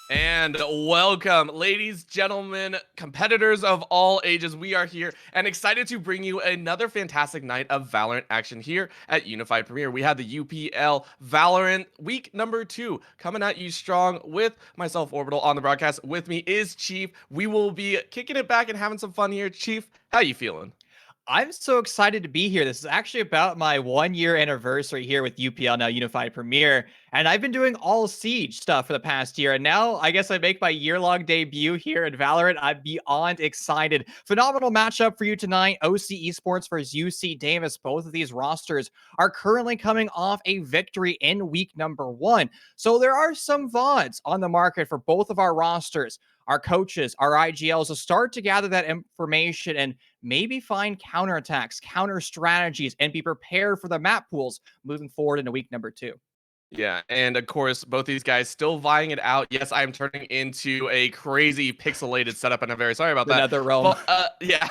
And welcome, ladies, gentlemen, competitors of all ages. We are here and excited to bring you another fantastic night of Valorant action here at Unified Premier. We have the UPL Valorant week number 2 coming at you strong with myself, Orbital, on the broadcast. With me is Chief. We will be kicking it back and having some fun here. Chief, how you feeling? I'm so excited to be here. This is actually about my 1 year anniversary here with UPL, now Unified Premier. And I've been doing all Siege stuff for the past year. And now I guess I make my year-long debut here at Valorant. I'm beyond excited. Phenomenal matchup for you tonight. OC Esports versus UC Davis. Both of these rosters are currently coming off a victory in week number 1. So there are some VODs on the market for both of our rosters. Our coaches, our IGLs will start to gather that information and maybe find counterattacks, counter strategies, and be prepared for the map pools moving forward into week number 2. Yeah, and of course, both these guys still vying it out. Yes, I'm turning into a crazy pixelated setup, and I'm very sorry about The that. Nether Realm. But yeah,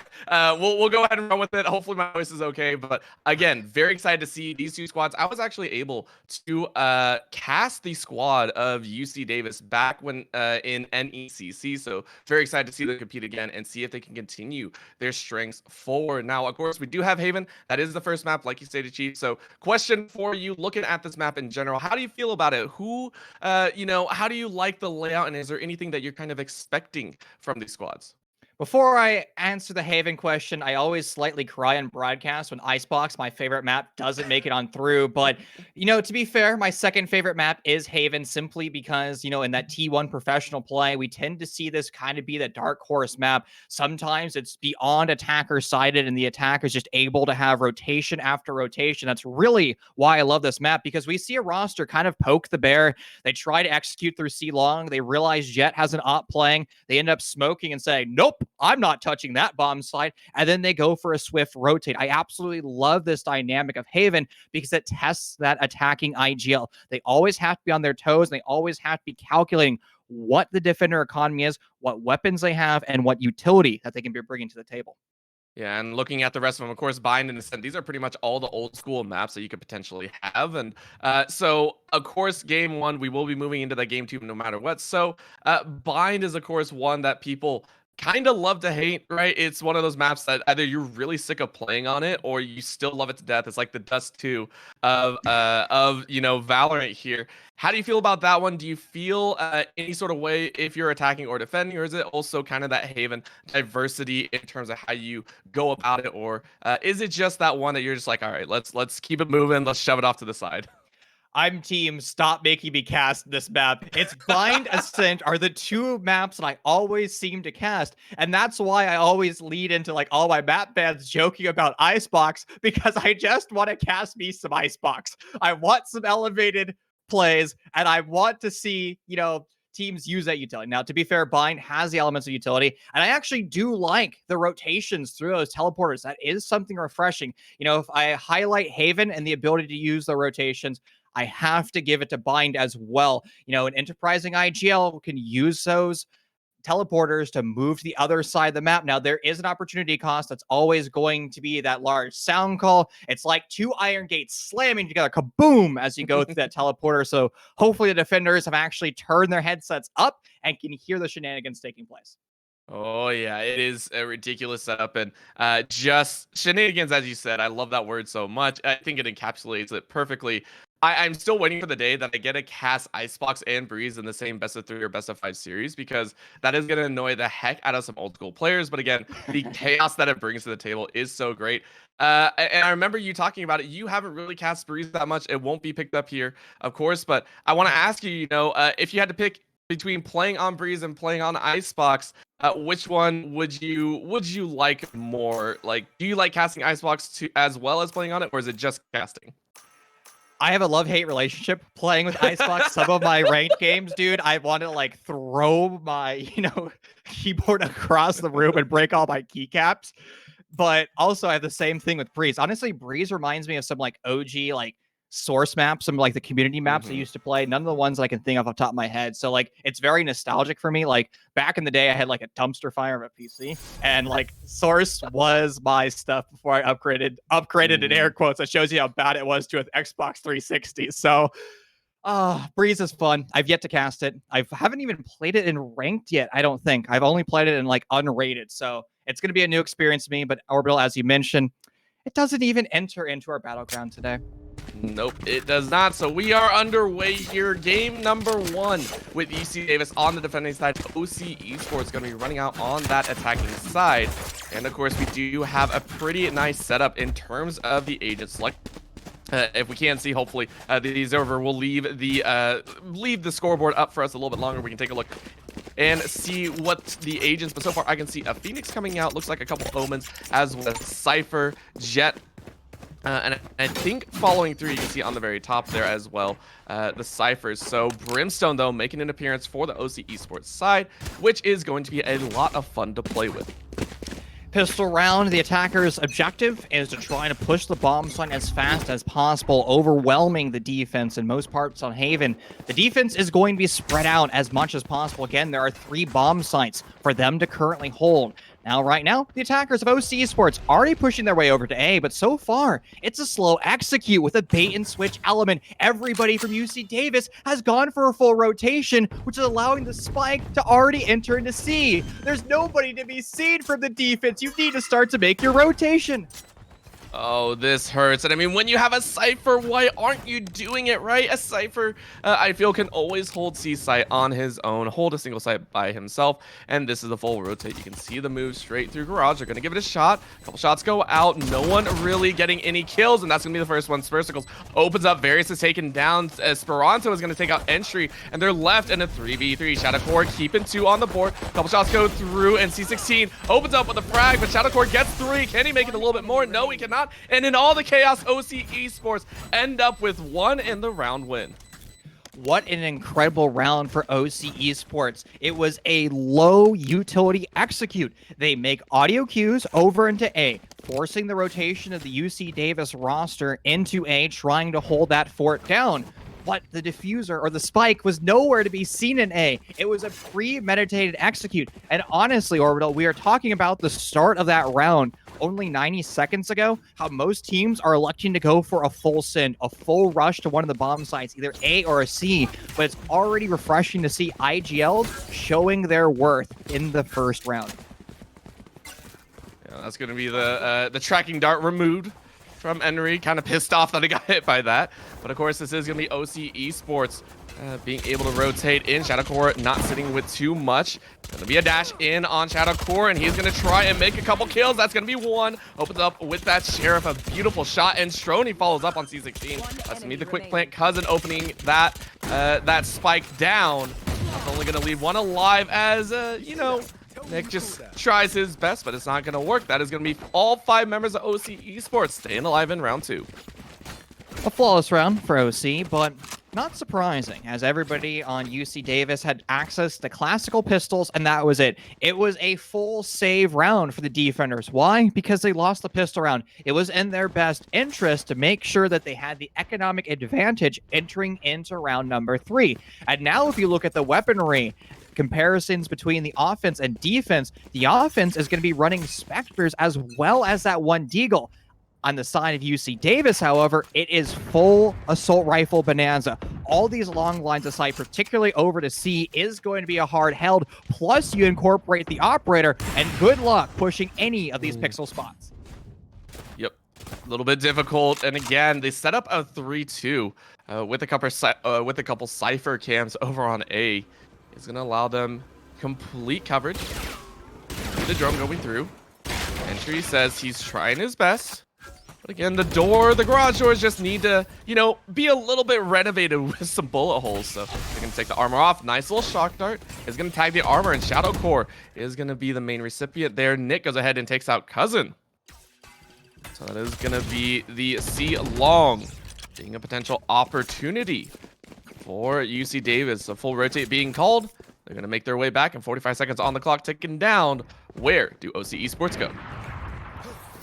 we'll go ahead and run with it. Hopefully, my voice is okay. But again, very excited to see these two squads. I was actually able to cast the squad of UC Davis back when in NECC, so very excited to see them compete again and see if they can continue their strengths forward. Now, of course, we do have Haven. That is the first map, like you stated, Chief. So, question for you: looking at this map in general, how do you feel about it? How do you like the layout, and is there anything that you're kind of expecting from these squads? Before I answer the Haven question, I always slightly cry on broadcast when Icebox, my favorite map, doesn't make it on through. But, to be fair, my second favorite map is Haven simply because, in that T1 professional play, we tend to see this kind of be the dark horse map. Sometimes it's beyond attacker sided and the attacker is just able to have rotation after rotation. That's really why I love this map, because we see a roster kind of poke the bear. They try to execute through C long. They realize Jet has an op playing. They end up smoking and saying, nope, I'm not touching that bomb site. And then they go for a swift rotate. I absolutely love this dynamic of Haven because it tests that attacking IGL. They always have to be on their toes, and they always have to be calculating what the defender economy is, what weapons they have, and what utility that they can be bringing to the table. Yeah, and looking at the rest of them, of course, Bind and Ascent, these are pretty much all the old school maps that you could potentially have. And so, of course, game 1, we will be moving into that game 2 no matter what. So, Bind is, of course, one that people kind of love to hate, right? It's one of those maps that either you're really sick of playing on it or you still love it to death. It's like the Dust 2 of Valorant here. How do you feel about that one? Do you feel any sort of way if you're attacking or defending, or is it also kind of that Haven diversity in terms of how you go about it, or is it just that one that you're just like, all right, let's keep it moving, let's shove it off to the side? I'm team stop making me cast this map. It's Bind Ascent are the two maps that I always seem to cast. And that's why I always lead into like all my map bans joking about Icebox, because I just want to cast me some Icebox. I want some elevated plays, and I want to see, teams use that utility. Now, to be fair, Bind has the elements of utility, and I actually do like the rotations through those teleporters. That is something refreshing. If I highlight Haven and the ability to use the rotations, I have to give it to Bind as well. An enterprising IGL can use those teleporters to move to the other side of the map. Now, there is an opportunity cost that's always going to be that large sound call. It's like two iron gates slamming together, kaboom, as you go through that teleporter. So hopefully the defenders have actually turned their headsets up and can hear the shenanigans taking place. Oh yeah, it is a ridiculous setup, and just shenanigans, as you said. I love that word so much. I think it encapsulates it perfectly. I'm still waiting for the day that I get to cast Icebox and Breeze in the same best of 3 or best of 5 series, because that is going to annoy the heck out of some old school players. But again, the chaos that it brings to the table is so great. And I remember you talking about it. You haven't really cast Breeze that much. It won't be picked up here, of course. But I want to ask you, if you had to pick between playing on Breeze and playing on Icebox, which one would you like more? Like, do you like casting Icebox as well as playing on it, or is it just casting? I have a love-hate relationship playing with Icebox. Some of my ranked games, dude, I want to like throw my, keyboard across the room and break all my keycaps. But also I have the same thing with Breeze. Honestly, Breeze reminds me of some like OG like source maps, some like the community maps I Hmm. used to play. None of the ones I can think of off the top of my head. So like it's very nostalgic for me. Like back in the day, I had like a dumpster fire of a PC, and like source was my stuff before I upgraded in air quotes. That shows you how bad it was to an Xbox 360. So Breeze is fun. I've yet to cast it. I haven't even played it in ranked yet, I don't think. I've only played it in like unrated. So it's going to be a new experience to me. But Orbital, as you mentioned, it doesn't even enter into our battleground today. Nope, it does not. So we are underway here. Game number 1 with UC Davis on the defending side. OC Esports going to be running out on that attacking side. And of course, we do have a pretty nice setup in terms of the agent select. If we can see, hopefully, the observer will leave the scoreboard up for us a little bit longer. We can take a look and see what the agents. But so far, I can see a Phoenix coming out. Looks like a couple Omens, as well as Cypher, Jet. And I think following through, you can see on the very top there as well, the Cyphers. So Brimstone, though, making an appearance for the OC Esports side, which is going to be a lot of fun to play with. Pistol round, the attacker's objective is to try to push the bomb site as fast as possible, overwhelming the defense in most parts on Haven. The defense is going to be spread out as much as possible. Again, there are 3 bomb sites for them to currently hold. Now, right now, the attackers of OC Esports already pushing their way over to A, but so far, it's a slow execute with a bait-and-switch element. Everybody from UC Davis has gone for a full rotation, which is allowing the spike to already enter into C. There's nobody to be seen from the defense. You need to start to make your rotation. Oh, this hurts. And I mean, when you have a Cypher, why aren't you doing it, right? A Cypher, I feel, can always hold C site on his own, hold a single site by himself. And this is the full rotate. You can see the move straight through Garage. They're going to give it a shot. A couple shots go out. No one really getting any kills. And that's going to be the first one. Spursicles opens up. Various is taken down. Esperanto is going to take out Entry. And they're left in a 3v3. Shadowcore keeping 2 on the board. A couple shots go through. And C16 opens up with a frag. But Shadowcore gets 3. Can he make it a little bit more? No, he cannot. And in all the chaos, OC Esports end up with 1 in the round win. What an incredible round for OC Esports. It was a low utility execute. They make audio cues over into A, forcing the rotation of the UC Davis roster into A, trying to hold that fort down. But the diffuser or the spike was nowhere to be seen in A. It was a premeditated execute. And honestly, Orbital, we are talking about the start of that round only 90 seconds ago, how most teams are electing to go for a full send, a full rush to one of the bomb sites, either A or a C. But it's already refreshing to see IGL showing their worth in the first round. Yeah, that's going to be the tracking dart removed from Henry. Kind of pissed off that he got hit by that. But of course, this is going to be OC Esports being able to rotate in. Shadowcore not sitting with too much. Going to be a dash in on Shadowcore, and he's going to try and make a couple kills. That's going to be 1. Opens up with that Sheriff. A beautiful shot, and Stroni follows up on C16. That's going to be the quick plant. Cousin opening that that spike down. That's only going to leave 1 alive as, you know, Nick just tries his best, but it's not going to work. That is going to be all 5 members of OC Esports staying alive in round 2. A flawless round for OC, but not surprising, as everybody on UC Davis had access to classical pistols, and that was it. It was a full save round for the defenders. Why? Because they lost the pistol round. It was in their best interest to make sure that they had the economic advantage entering into round number 3. And now if you look at the weaponry, comparisons between the offense and defense, the offense is going to be running Spectres as well as that one Deagle. On the side of UC Davis, however, it is full assault rifle bonanza. All these long lines of sight, particularly over to C, is going to be a hard held. Plus, you incorporate the operator, and good luck pushing any of these pixel spots. Yep, a little bit difficult. And again, they set up a 3-2 with a couple Cypher cams over on A. It's going to allow them complete coverage. The drone going through. Entry says he's trying his best. But again, the garage doors just need to, you know, be a little bit renovated with some bullet holes. So they're going to take the armor off. Nice little shock dart is going to tag the armor, and Shadowcore is going to be the main recipient there. Nick goes ahead and takes out Cousin. So that is going to be the C long, being a potential opportunity for UC Davis. A full rotate being called. They're going to make their way back, and 45 seconds on the clock ticking down. Where do OC Esports go?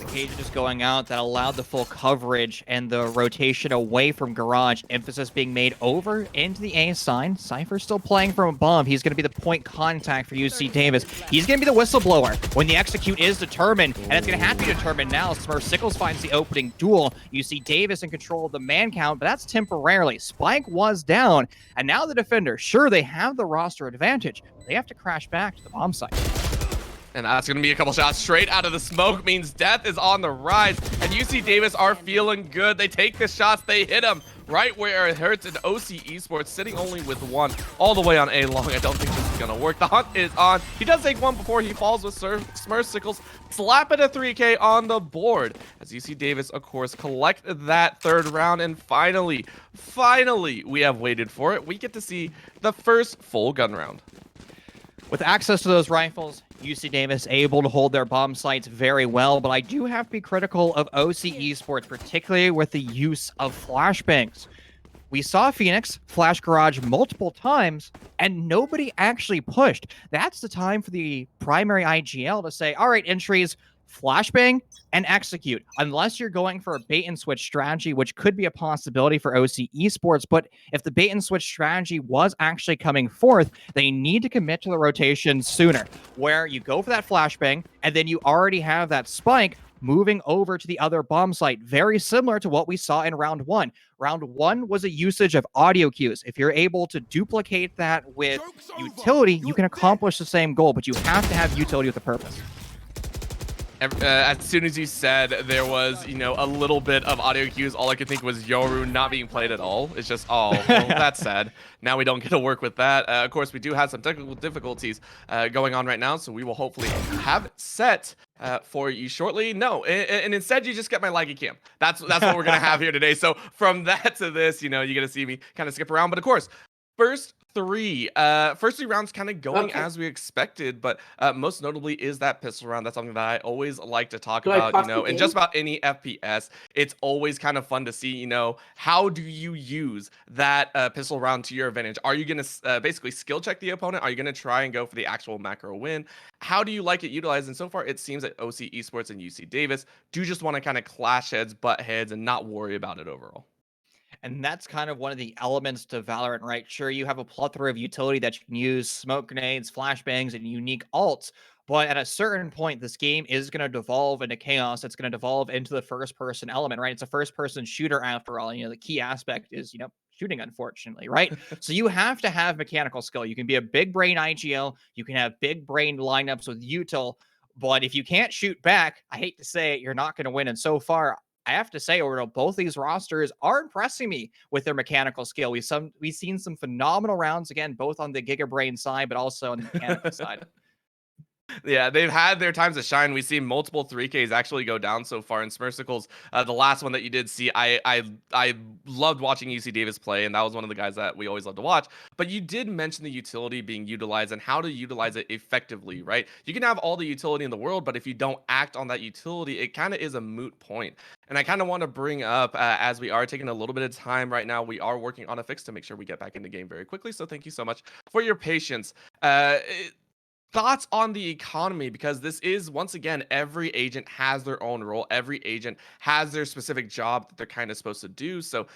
the Cajun just going out that allowed the full coverage and the rotation away from Garage. Emphasis being made over into the A sign. Cypher still playing from above. He's going to be the point contact for UC Davis. He's going to be the whistleblower when the execute is determined, and it's going to have to be determined now. Smurf Sickles finds the opening duel. UC Davis in control of the man count, but that's temporarily. Spike was down, and now the defender, sure, they have the roster advantage. They have to crash back to the bomb site. And that's going to be a couple shots straight out of the smoke, means death is on the rise. And UC Davis are feeling good. They take the shots, they hit him right where it hurts. And OC Esports sitting only with one all the way on A long. I don't think this is going to work. The hunt is on. He does take one before he falls with Smurf Sickles, slapping a 3K on the board. As UC Davis, of course, collect that third round. And finally, we have waited for it. We get to see the first full gun round. With access to those rifles, UC Davis able to hold their bomb sites very well, but I do have to be critical of OC Esports, particularly with the use of flashbangs. We saw Phoenix flash Garage multiple times, and nobody actually pushed. That's the time for the primary IGL to say, all right, entries, flashbang and execute, unless you're going for a bait and switch strategy, which could be a possibility for OC Esports. But if the bait and switch strategy was actually coming forth, they need to commit to the rotation sooner, where you go for that flashbang and then you already have that spike moving over to the other bomb site, very similar to what we saw in round one. Round one was a usage of audio cues. If you're able to duplicate that with utility, you can accomplish the same goal, but you have to have utility with a purpose. As soon as you said there was, a little bit of audio cues, all I could think was Yoru not being played at all. It's just, oh, well, that's sad. Now we don't get to work with that. Of course, we do have some technical difficulties going on right now, so we will hopefully have it set for you shortly. No, and instead you just get my laggy cam. That's what we're going to have here today. So from that to this, you're going to see me kind of skip around. But of course, first three rounds kind of going as we expected, but most notably is that pistol round. That's something that I always like to talk about, in just about any FPS. It's always kind of fun to see, how do you use that pistol round to your advantage? Are you going to basically skill check the opponent? Are you going to try and go for the actual macro win? How do you like it utilized? And so far, it seems that OC Esports and UC Davis do just want to kind of clash heads, butt heads, and not worry about it overall. And that's kind of one of the elements to Valorant, right? Sure, you have a plethora of utility that you can use, smoke grenades, flashbangs, and unique alts. But at a certain point, this game is going to devolve into chaos. It's going to devolve into the first-person element, right? It's a first-person shooter after all. The key aspect is, shooting, unfortunately, right? So you have to have mechanical skill. You can be a big brain IGL. You can have big brain lineups with util. But if you can't shoot back, I hate to say it, you're not going to win. And so far, I have to say, Orbital, both these rosters are impressing me with their mechanical skill. We've seen some phenomenal rounds, again, both on the Giga Brain side, but also on the mechanical side. Yeah, they've had their times to shine. We've seen multiple 3Ks actually go down so far in Smurfsicles. The last one that you did see, I loved watching UC Davis play, and that was one of the guys that we always love to watch. But you did mention the utility being utilized and how to utilize it effectively, right? You can have all the utility in the world, but if you don't act on that utility, it kind of is a moot point. And I kind of want to bring up, as we are taking a little bit of time right now, we are working on a fix to make sure we get back in the game very quickly. So thank you so much for your patience. Thoughts on the economy, because this is, once again, every agent has their own role. Every agent has their specific job that they're kind of supposed to do. So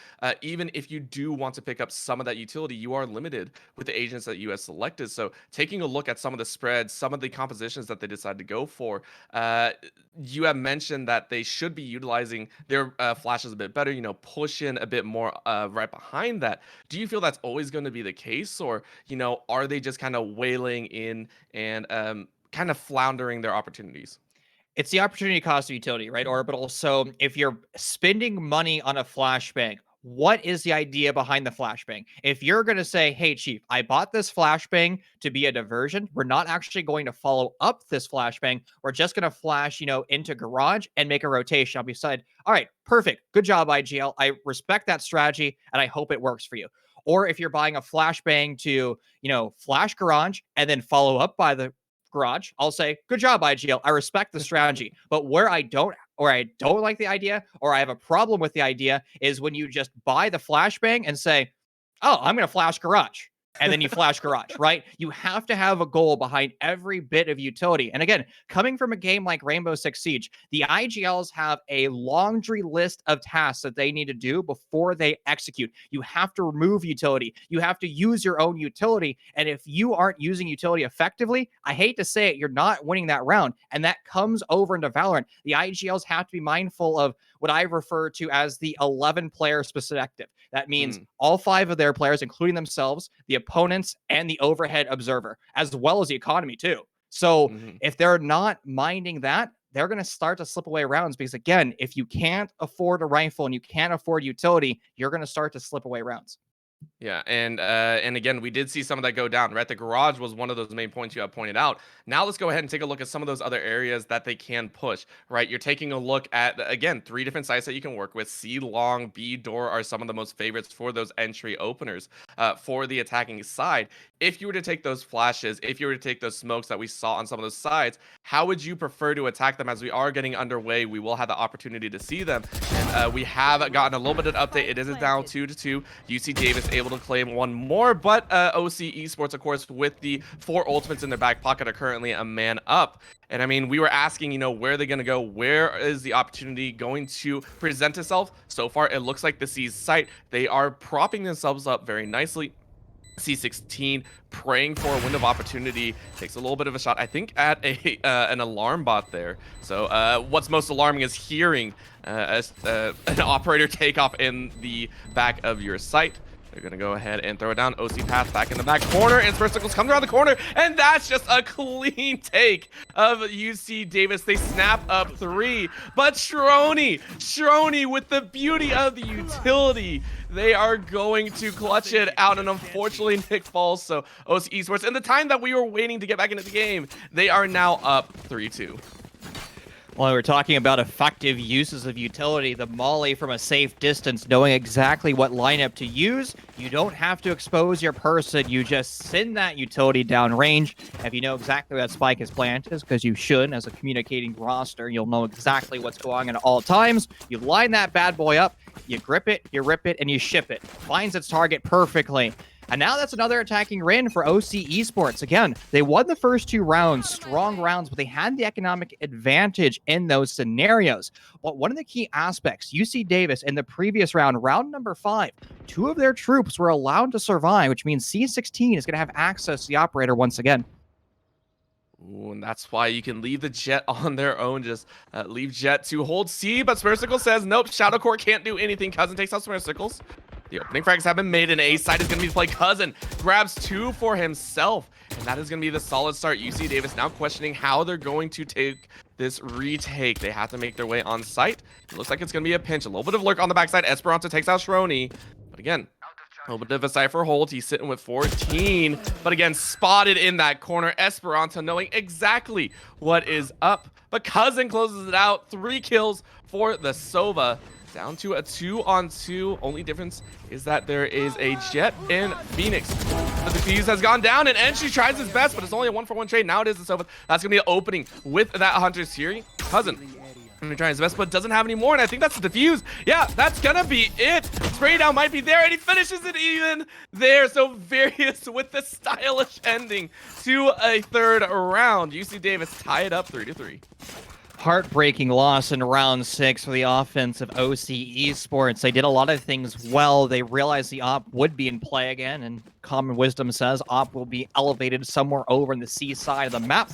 even if you do want to pick up some of that utility, you are limited with the agents that you have selected. So taking a look at some of the spreads, some of the compositions that they decide to go for, you have mentioned that they should be utilizing their flashes a bit better, push in a bit more right behind that. Do you feel that's always going to be the case, or, are they just kind of wailing in and kind of floundering their opportunities? It's the opportunity cost of utility, right, Orbital? So if you're spending money on a flashbang, what is the idea behind the flashbang? If you're going to say, hey, Chief, I bought this flashbang to be a diversion, we're not actually going to follow up this flashbang. We're just going to flash, into Garage and make a rotation. I'll be said, all right, perfect. Good job, IGL. I respect that strategy, and I hope it works for you. Or if you're buying a flashbang to, flash Garage and then follow up by the Garage, I'll say, good job, IGL. I respect the strategy. But where I don't like the idea, or I have a problem with the idea, is when you just buy the flashbang and say, oh, I'm going to flash Garage. and then you flash garage, right? You have to have a goal behind every bit of utility. And again, coming from a game like Rainbow Six Siege, the IGLs have a laundry list of tasks that they need to do before they execute. You have to remove utility. You have to use your own utility. And if you aren't using utility effectively, I hate to say it, you're not winning that round. And that comes over into Valorant. The IGLs have to be mindful of what I refer to as the 11-player perspective. That means all 5 of their players, including themselves, the opponents, and the overhead observer, as well as the economy too. So if they're not minding that, they're going to start to slip away rounds because, again, if you can't afford a rifle and you can't afford utility, you're going to start to slip away rounds. Yeah, and again, we did see some of that go down, right? The garage was one of those main points you have pointed out. Now let's go ahead and take a look at some of those other areas that they can push, right? You're taking a look at, again, 3 different sites that you can work with. C, long, B, door are some of the most favorites for those entry openers for the attacking side. If you were to take those flashes, if you were to take those smokes that we saw on some of those sides, how would you prefer to attack them? As we are getting underway, we will have the opportunity to see them. And we have gotten a little bit of an update. It is now 2-2. UC Davis able to claim one more, but OC Esports, of course, with the 4 ultimates in their back pocket, are currently a man up. And I mean, we were asking, you know, where are they going to go? Where is the opportunity going to present itself? So far, it looks like the C's site. They are propping themselves up very nicely. C16 praying for a window of opportunity, takes a little bit of a shot, I think, at a an alarm bot there. So what's most alarming is hearing an operator take off in the back of your site. They're going to go ahead and throw it down. OC path back in the back corner, and Spurcicles comes around the corner, and that's just a clean take of UC Davis. They snap up 3, but Shrony with the beauty of the utility, they are going to clutch it out, and unfortunately Nick falls. So OC Esports, in the time that we were waiting to get back into the game, they are now up 3-2. Well, we're talking about effective uses of utility, the molly from a safe distance, knowing exactly what lineup to use. You don't have to expose your person. You just send that utility down range. If you know exactly where that spike is planted, because you should, as a communicating roster, you'll know exactly what's going on at all times. You line that bad boy up, you grip it, you rip it, and you ship it. Finds its target perfectly. And now that's another attacking win for OC Esports. Again, they won the first 2 rounds, strong rounds, but they had the economic advantage in those scenarios. But one of the key aspects, UC Davis in the previous round, round number 5, 2 of their troops were allowed to survive, which means C16 is going to have access to the operator once again. Ooh, and that's why you can leave the Jet on their own. Just leave Jet to hold C, but Spurcicle says, nope, Shadow Core can't do anything. Cousin takes out Spurcicles. The opening frags have been made, and A side is going to be to play Cousin. Grabs 2 for himself, and that is going to be the solid start. UC Davis now questioning how they're going to take this retake. They have to make their way on site. It looks like it's going to be a pinch. A little bit of lurk on the backside. Esperanza takes out Shrony, but again, a little bit of a Cypher hold. He's sitting with 14, but again, spotted in that corner. Esperanza knowing exactly what is up, but Cousin closes it out. 3 kills for the Sova. Down to a 2-on-2. Only difference is that there is a Jet in Phoenix. The defuse has gone down, and Entry tries his best, but it's only a 1-for-1 trade. Now it is the Sova. That's going to be an opening with that Hunter's Fury. Cousin going to try his best, but doesn't have any more, and I think that's the defuse. Yeah, that's going to be it. Spray down might be there, and he finishes it even there. So Various with the stylish ending to a 3rd round. UC Davis tie it up 3-3. Heartbreaking loss in round 6 for the offense of OC Esports. They did a lot of things well. They realized the op would be in play again, and common wisdom says op will be elevated somewhere over in the C side of the map.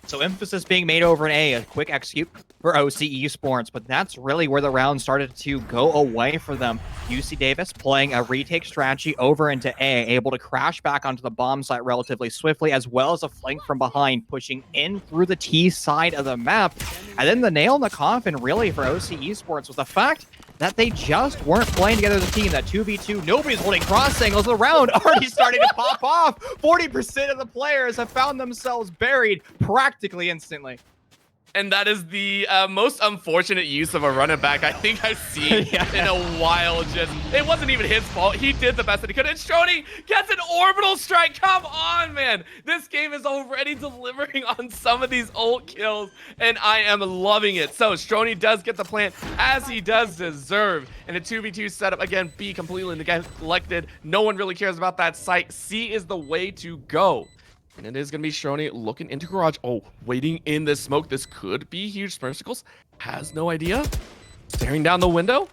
So emphasis being made over in A, a quick execute for OC Esports, but that's really where the round started to go away for them. UC Davis playing a retake strategy over into A, able to crash back onto the bomb site relatively swiftly, as well as a flank from behind, pushing in through the T side of the map. And then the nail in the coffin really for OC Esports was the fact that they just weren't playing together as a team. That 2v2, nobody's holding cross angles. The round already starting to pop off. 40% of the players have found themselves buried practically instantly. And that is the most unfortunate use of a running back I think I've seen in a while. Just it wasn't even his fault. He did the best that he could. And Strony gets an orbital strike. Come on, man. This game is already delivering on some of these ult kills, and I am loving it. So Strony does get the plant as he does deserve. And a 2v2 setup, again, B completely neglected. No one really cares about that site. C is the way to go. And it is going to be Strony looking into garage. Oh, waiting in the smoke. This could be huge. Smircicles has no idea. Staring down the window.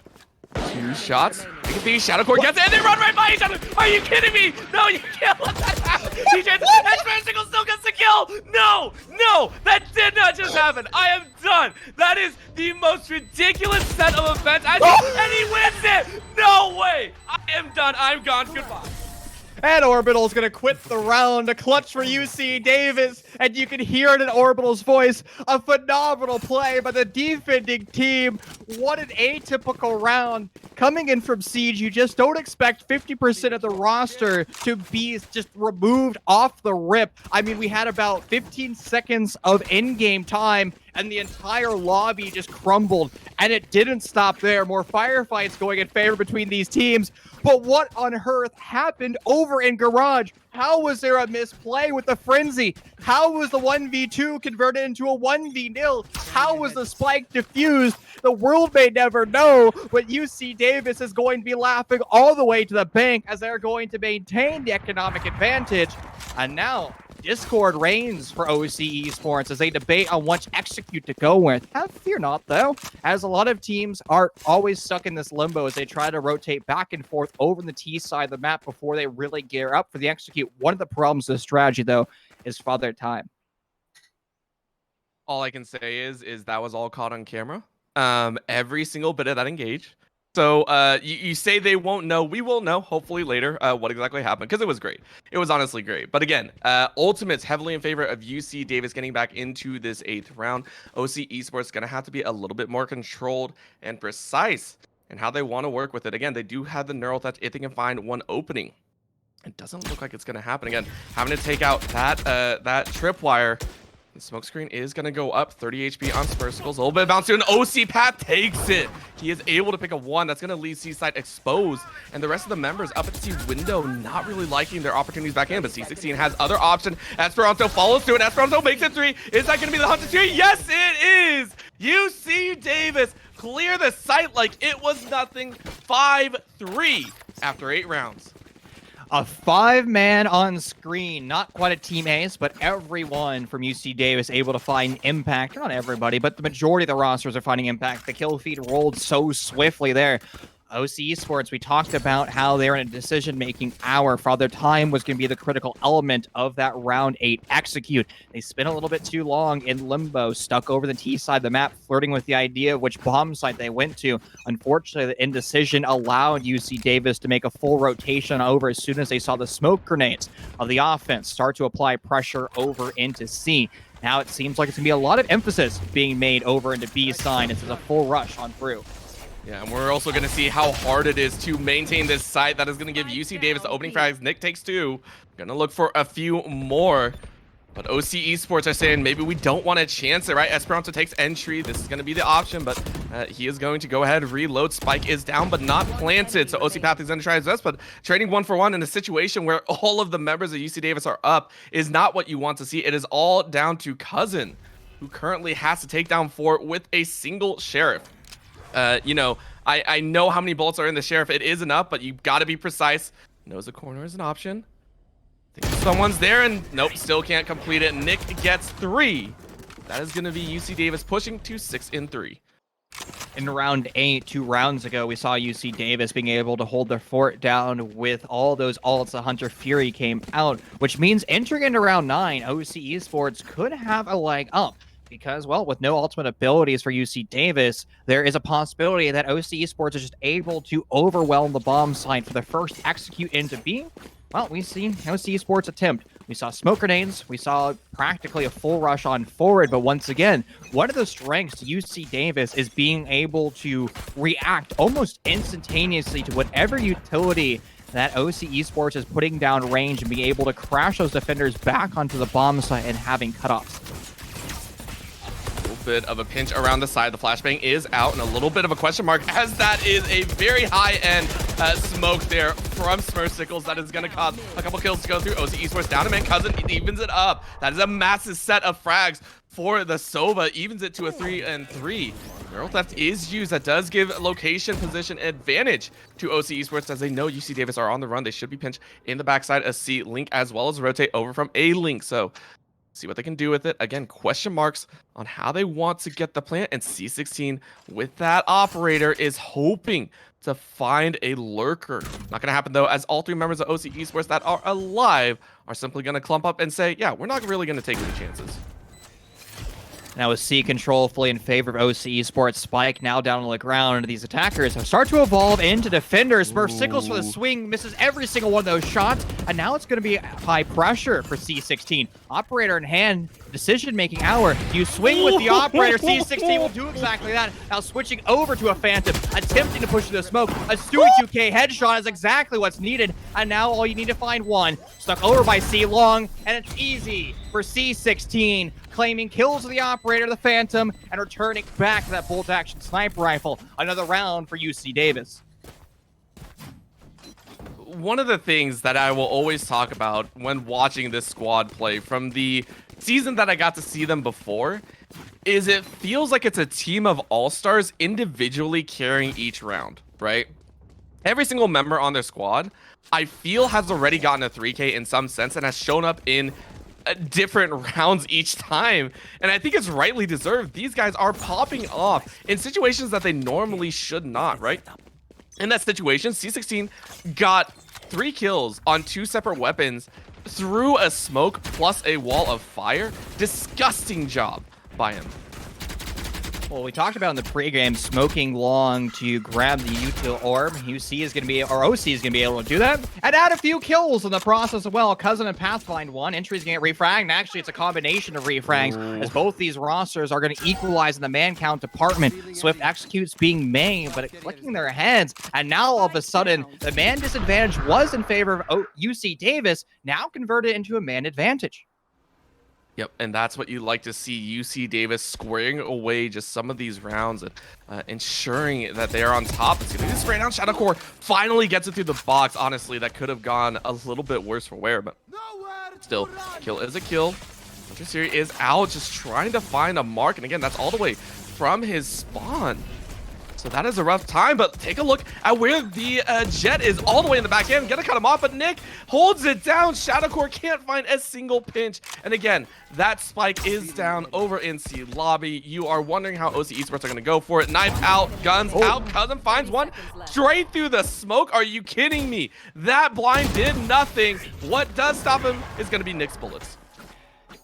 2 shots. It could be Shadow Core gets it, and they run right by each other. Are you kidding me? No, you can't let that happen. TJ, and Smircicles still gets the kill. No, no, that did not just happen. I am done. That is the most ridiculous set of events. And he wins it. No way. I am done. I'm gone. Goodbye. And Orbital's gonna quit the round. A clutch for UC Davis, and you can hear it in Orbital's voice. A phenomenal play by the defending team. What an atypical round. Coming in from Siege, you just don't expect 50% of the roster to be just removed off the rip. I mean, we had about 15 seconds of in-game time, and the entire lobby just crumbled, and it didn't stop there. More firefights going in favor between these teams. But what on earth happened over in Garage? How was there a misplay with the Frenzy? How was the 1v2 converted into a 1v0? How was the spike diffused? The world may never know, but UC Davis is going to be laughing all the way to the bank as they're going to maintain the economic advantage. And now, Discord reigns for OC Esports as they debate on which execute to go with. Have fear not, though, as a lot of teams are always stuck in this limbo as they try to rotate back and forth over the T side of the map before they really gear up for the execute. One of the problems with this strategy, though, is Father Time. All I can say is that was all caught on camera. Every single bit of that engage. So you say they won't know. We will know, hopefully later, what exactly happened, because it was great. It was honestly great. But again, Ultimate's heavily in favor of UC Davis getting back into this 8th round. OC Esports going to have to be a little bit more controlled and precise in how they want to work with it. Again, they do have the neural touch if they can find one opening. It doesn't look like it's going to happen. Again, having to take out that tripwire. The smokescreen is going to go up. 30 HP on Smircicles. A little bit of bounce to an OC Path takes it. He is able to pick a 1. That's going to leave C-Side exposed. And the rest of the members up at C window not really liking their opportunities back in. But C16 has other option. Esperanto follows through, and Esperanto makes it 3. Is that going to be the Hunter 3? Yes, it is. UC Davis clear the site like it was nothing. 5-3 after 8 rounds. A 5-man on screen, not quite a team ace, but everyone from UC Davis able to find impact. Not everybody, but the majority of the rosters are finding impact. The kill feed rolled so swiftly there. OC Esports, we talked about how they're in a decision-making hour. Father Time was going to be the critical element of that round 8 execute. They spent a little bit too long in limbo, stuck over the T side of the map, flirting with the idea of which bomb site they went to. Unfortunately, the indecision allowed UC Davis to make a full rotation over as soon as they saw the smoke grenades of the offense start to apply pressure over into C. Now it seems like it's going to be a lot of emphasis being made over into B side as there's a full rush on through. Yeah, and we're also going to see how hard it is to maintain this site. That is going to give UC Davis the opening frags. Nick takes 2. Going to look for a few more. But OC Esports are saying maybe we don't want to chance it, right? Esperanto takes entry. This is going to be the option, but he is going to go ahead and reload. Spike is down, but not planted. So OC Path is going to try his best, but trading 1-for-1 in a situation where all of the members of UC Davis are up is not what you want to see. It is all down to Cousin, who currently has to take down 4 with a single sheriff. You know, I know how many bullets are in the sheriff. It is enough, but you've got to be precise. Knows a corner is an option. Think someone's there, and nope, still can't complete it. Nick gets 3. That is going to be UC Davis pushing to 6-3. In round 8, 2 rounds ago, we saw UC Davis being able to hold their fort down with all those ults. The Hunter Fury came out, which means entering into round 9, OC Esports could have a leg up. Because, well, with no ultimate abilities for UC Davis, there is a possibility that OC Esports is just able to overwhelm the bomb site for the first execute into B. Well, we've seen OC Esports attempt. We saw smoke grenades. We saw practically a full rush on forward. But once again, one of the strengths to UC Davis is being able to react almost instantaneously to whatever utility that OC Esports is putting down range and being able to crash those defenders back onto the bomb site and having cutoffs. bit of a pinch around the side. The flashbang is out, and a little bit of a question mark, as that is a very high-end smoke there from Smurfsickles that is going to cause a couple kills to go through. OC Esports down to man. Cousin evens it up. That is a massive set of frags for the Sova, evens it to a 3-3. Neural Theft is used. That does give location position advantage to OC Esports, as they know UC Davis are on the run. They should be pinched in the backside of C Link, as well as rotate over from A Link. So see what they can do with it. Again, question marks on how they want to get the plant, and C16 with that operator is hoping to find a lurker. Not going to happen though, as all three members of OC Esports that are alive are simply going to clump up and say, yeah, we're not really going to take any chances. Now with C control fully in favor of OC Esports, Spike now down on the ground. These attackers have started to evolve into defenders. Smurfsickles for the swing, misses every single one of those shots, and now it's going to be high pressure for C16. Operator in hand, decision-making hour. You swing with the operator, C16 will do exactly that. Now switching over to a Phantom, attempting to push through the smoke. A Stewie 2K headshot is exactly what's needed, and now all you need to find one. Stuck over by C Long, and it's easy for C16, claiming kills of the operator, the Phantom, and returning back to that bolt-action sniper rifle. Another round for UC Davis. One of the things that I will always talk about when watching this squad play from the season that I got to see them before is it feels like it's a team of all-stars individually carrying each round, right? Every single member on their squad, I feel, has already gotten a 3K in some sense and has shown up in different rounds each time, and I think it's rightly deserved. These guys are popping off in situations that they normally should not, right? In that situation, C16 got 3 kills on 2 separate weapons through a smoke plus a wall of fire. Disgusting job by him. Well, we talked about in the pregame smoking long to grab the util orb. UC is going to be, or OC is going to be able to do that and add a few kills in the process as well. Cousin and Pathfind one. Entry's going to get refragged, and actually it's a combination of refrags as both these rosters are going to equalize in the man count department. Swift executes being main, but clicking their heads, and now all of a sudden the man disadvantage was in favor of UC Davis, now converted into a man advantage. Yep, and that's what you like to see, UC Davis squaring away just some of these rounds and ensuring that they are on top. It's going to be spray down. Shadowcore finally gets it through the box. Honestly, that could have gone a little bit worse for wear, but still, kill is a kill. Hunter Siri is out, just trying to find a mark, and again, that's all the way from his spawn. So that is a rough time, but take a look at where the Jet is all the way in the back end. Gonna cut him off, but Nick holds it down. Shadowcore can't find a single pinch. And again, that Spike is down over in C lobby. You are wondering how OC Esports are gonna go for it. Knife out, guns out. Cousin finds one straight through the smoke. Are you kidding me? That blind did nothing. What does stop him is gonna be Nick's bullets.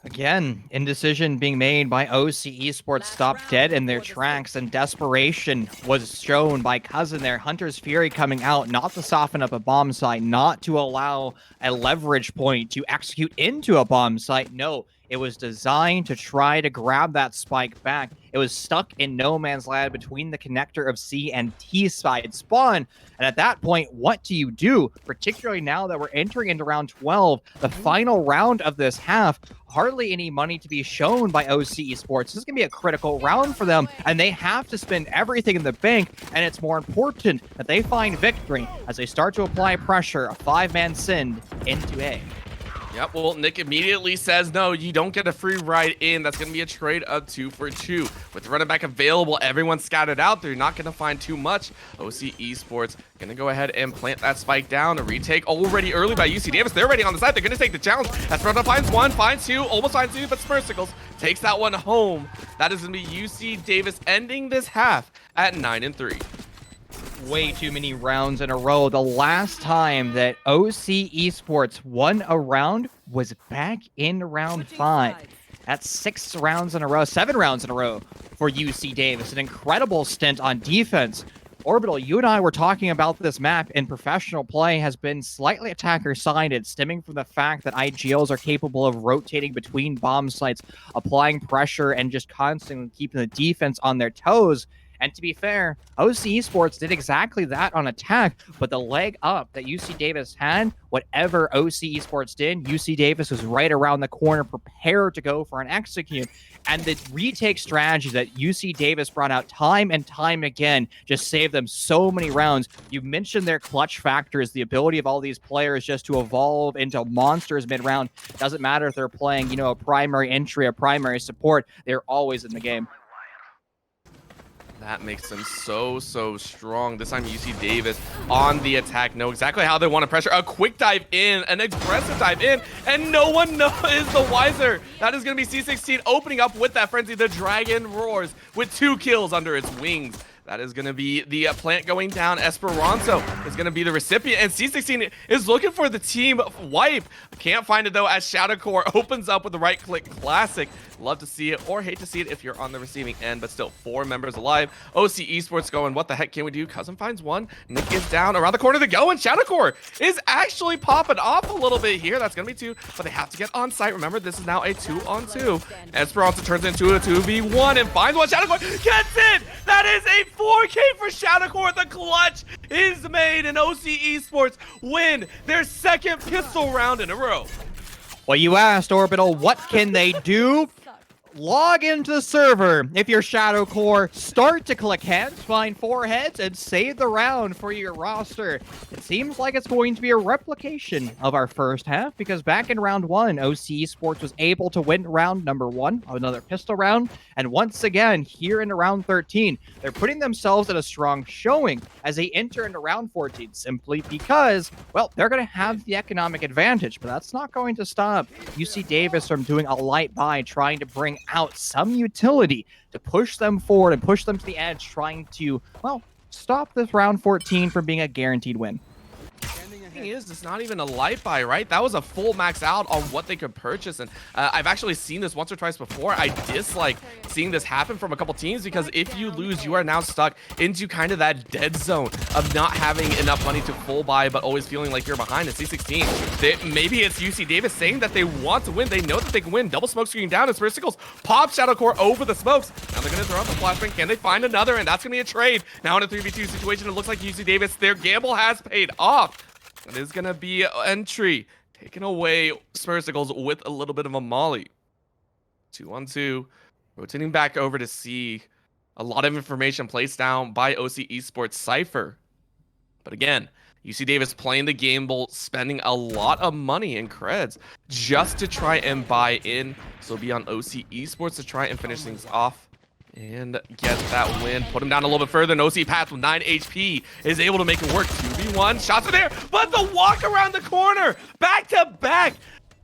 Again, indecision being made by OC Esports, stopped dead in their tracks, and desperation was shown by Cousin there. Hunter's Fury coming out, not to soften up a bomb site, not to allow a leverage point to execute into a bomb site. No, it was designed to try to grab that Spike back. It was stuck in no man's land between the connector of C and T side spawn. And at that point, what do you do? Particularly now that we're entering into round 12, the final round of this half. Hardly any money to be shown by OC Esports. This is going to be a critical round for them, and they have to spend everything in the bank, and it's more important that they find victory as they start to apply pressure, a 5-man send into A. Yep, well, Nick immediately says, no, you don't get a free ride in. That's going to be a trade of 2 for 2. With the running back available, everyone scattered out. They're not going to find too much. OC Esports going to go ahead and plant that Spike down. A retake already early by UC Davis. They're already on the side. They're going to take the challenge. As Rasa finds 1, finds 2, almost finds 2, but Smurfsickles takes that one home. That is going to be UC Davis ending this half at 9-3. Way too many rounds in a row. The last time that OC Esports won a round was back in round 5. That's 6 rounds in a row, 7 rounds in a row for UC Davis. An incredible stint on defense. Orbital, you and I were talking about this map in professional play has been slightly attacker-sided, stemming from the fact that IGLs are capable of rotating between bomb sites, applying pressure, and just constantly keeping the defense on their toes. And to be fair, OC Esports did exactly that on attack, but the leg up that UC Davis had, whatever OC Esports did, UC Davis was right around the corner, prepared to go for an execute. And the retake strategy that UC Davis brought out time and time again just saved them so many rounds. You mentioned their clutch factors, the ability of all these players just to evolve into monsters mid-round. Doesn't matter if they're playing, you know, a primary entry, a primary support, they're always in the game. That makes them so strong. This time UC Davis on the attack know exactly how they want to pressure. A quick dive in, an aggressive dive in, and no one is the wiser. That is going to be C16 opening up with that frenzy. The dragon roars with 2 kills under its wings. That is going to be the plant going down. Esperanto is going to be the recipient, and C16 is looking for the team wipe. Can't find it though, as Shadowcore opens up with the right click classic. Love to see it, or hate to see it if you're on the receiving end, but still 4 members alive. OC Esports going, what the heck can we do? Cousin finds one. Nick is down. Around the corner they go, and Shadowcore is actually popping off a little bit here. That's going to be 2, but they have to get on site. Remember, this is now a 2-on-2. Esperanto turns into a 2v1 and finds one. Shadowcore gets it! That is a 4K for Shadowcore. The clutch is made, and OC Esports win their 2nd pistol round in a row. Well, you asked, Orbital, what can they do? Log into the server if you're Shadowcore, start to click heads, find 4 heads, and save the round for your roster. It seems like it's going to be a replication of our first half, because back in round 1, OC Esports was able to win round number 1, another pistol round, and once again, here in round 13, they're putting themselves in a strong showing as they enter into round 14, simply because, well, they're going to have the economic advantage, but that's not going to stop UC Davis from doing a light buy, trying to bring out some utility to push them forward and push them to the edge, trying to, well, stop this round 14 from being a guaranteed win. Thing is, it's not even a light buy, right? That was a full max out on what they could purchase, and I've actually seen this once or twice before. I dislike seeing this happen from a couple teams, because if you lose, you are now stuck into kind of that dead zone of not having enough money to full buy, but always feeling like you're behind at C16. Maybe it's UC Davis saying that they want to win. They know that they can win. Double smoke screen down as Sprinkles pop Shadowcore over the smokes. Now they're going to throw out the flashbang. Can they find another? And that's going to be a trade. Now in a 3v2 situation, it looks like UC Davis, their gamble has paid off. It is going to be an entry taken away. Sprinkles with a little bit of a molly. 2-on-2. Rotating back over to C. A lot of information placed down by OC Esports Cypher. But again, UC Davis playing the gamble, spending a lot of money and creds just to try and buy in. So it'll be on OC Esports to try and finish things off and get that win. Put him down a little bit further. And OC Path with 9 HP is able to make it work. 2v1. Shots are there, but the walk around the corner. Back to back.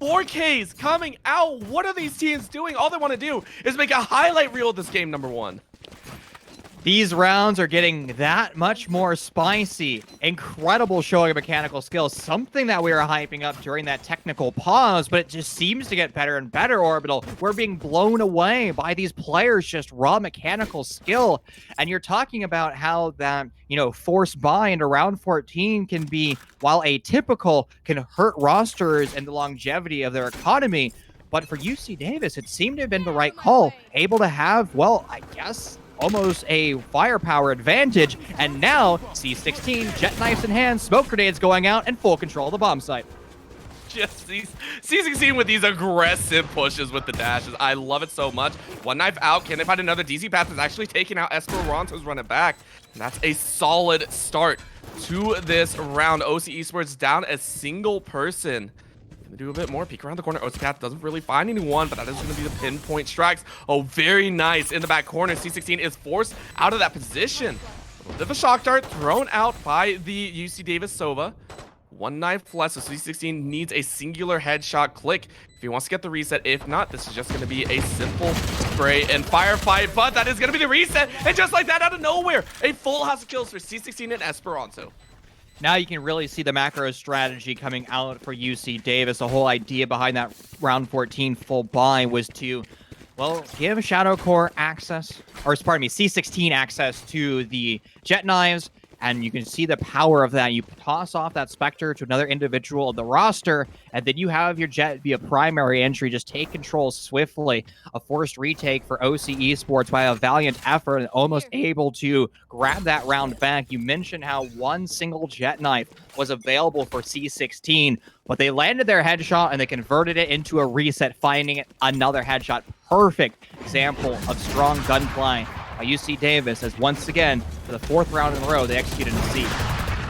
4Ks coming out. What are these teams doing? All they want to do is make a highlight reel of this game, number 1. These rounds are getting that much more spicy. Incredible showing of mechanical skills. Something that we were hyping up during that technical pause, but it just seems to get better and better, Orbital. We're being blown away by these players' just raw mechanical skill. And you're talking about how that, you know, forced buy into round 14 can be, while atypical, can hurt rosters and the longevity of their economy. But for UC Davis, it seemed to have been the right call. Able to have, well, I guess, almost a firepower advantage, and now C16, jet knives in hand, smoke grenades going out, and full control of the bomb site. Just these C16 with these aggressive pushes with the dashes. I love it so much. One knife out. Can they find another? DC Path is actually taking out Esperanto's running back. And that's a solid start to this round. OC Esports down a single person. Gonna do a bit more. Peek around the corner. OC Path doesn't really find anyone, but that is going to be the pinpoint strikes. Oh, very nice in the back corner. C16 is forced out of that position. A little bit of a shock dart thrown out by the UC Davis Sova. One knife less, so C16 needs a singular headshot click if he wants to get the reset. If not, this is just going to be a simple spray and firefight, but that is going to be the reset. And just like that, out of nowhere, a full house of kills for C16 and Esperanto. Now you can really see the macro strategy coming out for UC Davis. The whole idea behind that round 14 full buy was to, well, give Shadowcore access, or pardon me, C16 access to the jet knives, and you can see the power of that. You toss off that Spectre to another individual of the roster, and then you have your Jet be a primary entry, just take control swiftly. A forced retake for OC Esports by a valiant effort and almost able to grab that round back. You mentioned how one single Jet knife was available for C16, but they landed their headshot and they converted it into a reset, finding another headshot. Perfect example of strong gunplay by UC Davis, as once again, for the 4th round in a row, they executed a C.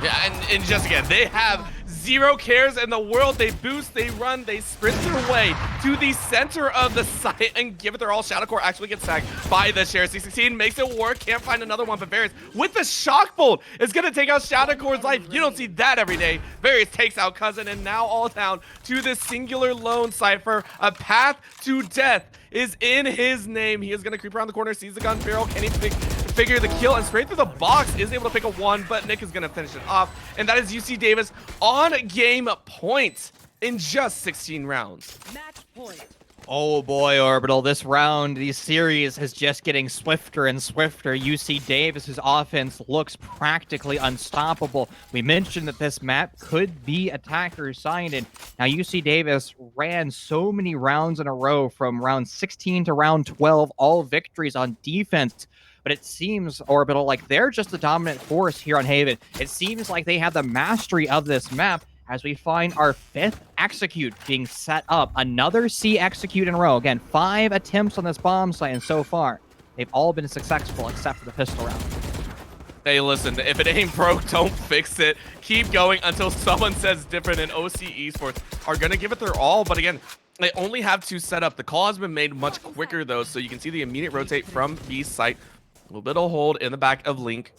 Yeah, and just again, they have zero cares in the world. They boost, they run, they sprint their way to the center of the site and give it their all. Shadowcore actually gets sacked by the Sheriff. C16 makes it work, can't find another one, but Varys with the shock bolt is going to take out Shadowcore's life. You don't see that every day. Varys takes out Cousin, and now all down to the singular lone Cypher. A path to death is in his name. He is going to creep around the corner, sees the gun barrel. Can he figure the kill, and straight through the box is able to pick a 1, but Nick is going to finish it off, and that is UC Davis on game point in just 16 rounds. Match point. Oh boy, Orbital, this round, this series is just getting swifter and swifter. UC Davis's offense looks practically unstoppable. We mentioned that this map could be attacker-sided. Now, UC Davis ran so many rounds in a row from round 16 to round 12, all victories on defense. But it seems, Orbital, like they're just the dominant force here on Haven. It seems like they have the mastery of this map as we find our 5th execute being set up. Another C execute in a row. Again, 5 attempts on this bomb site, and so far, they've all been successful except for the pistol round. Hey, listen, if it ain't broke, don't fix it. Keep going until someone says different, and OC Esports are going to give it their all. But again, they only have 2 set up. The call has been made much quicker, though, so you can see the immediate rotate from B site. A little bit of hold in the back of Link,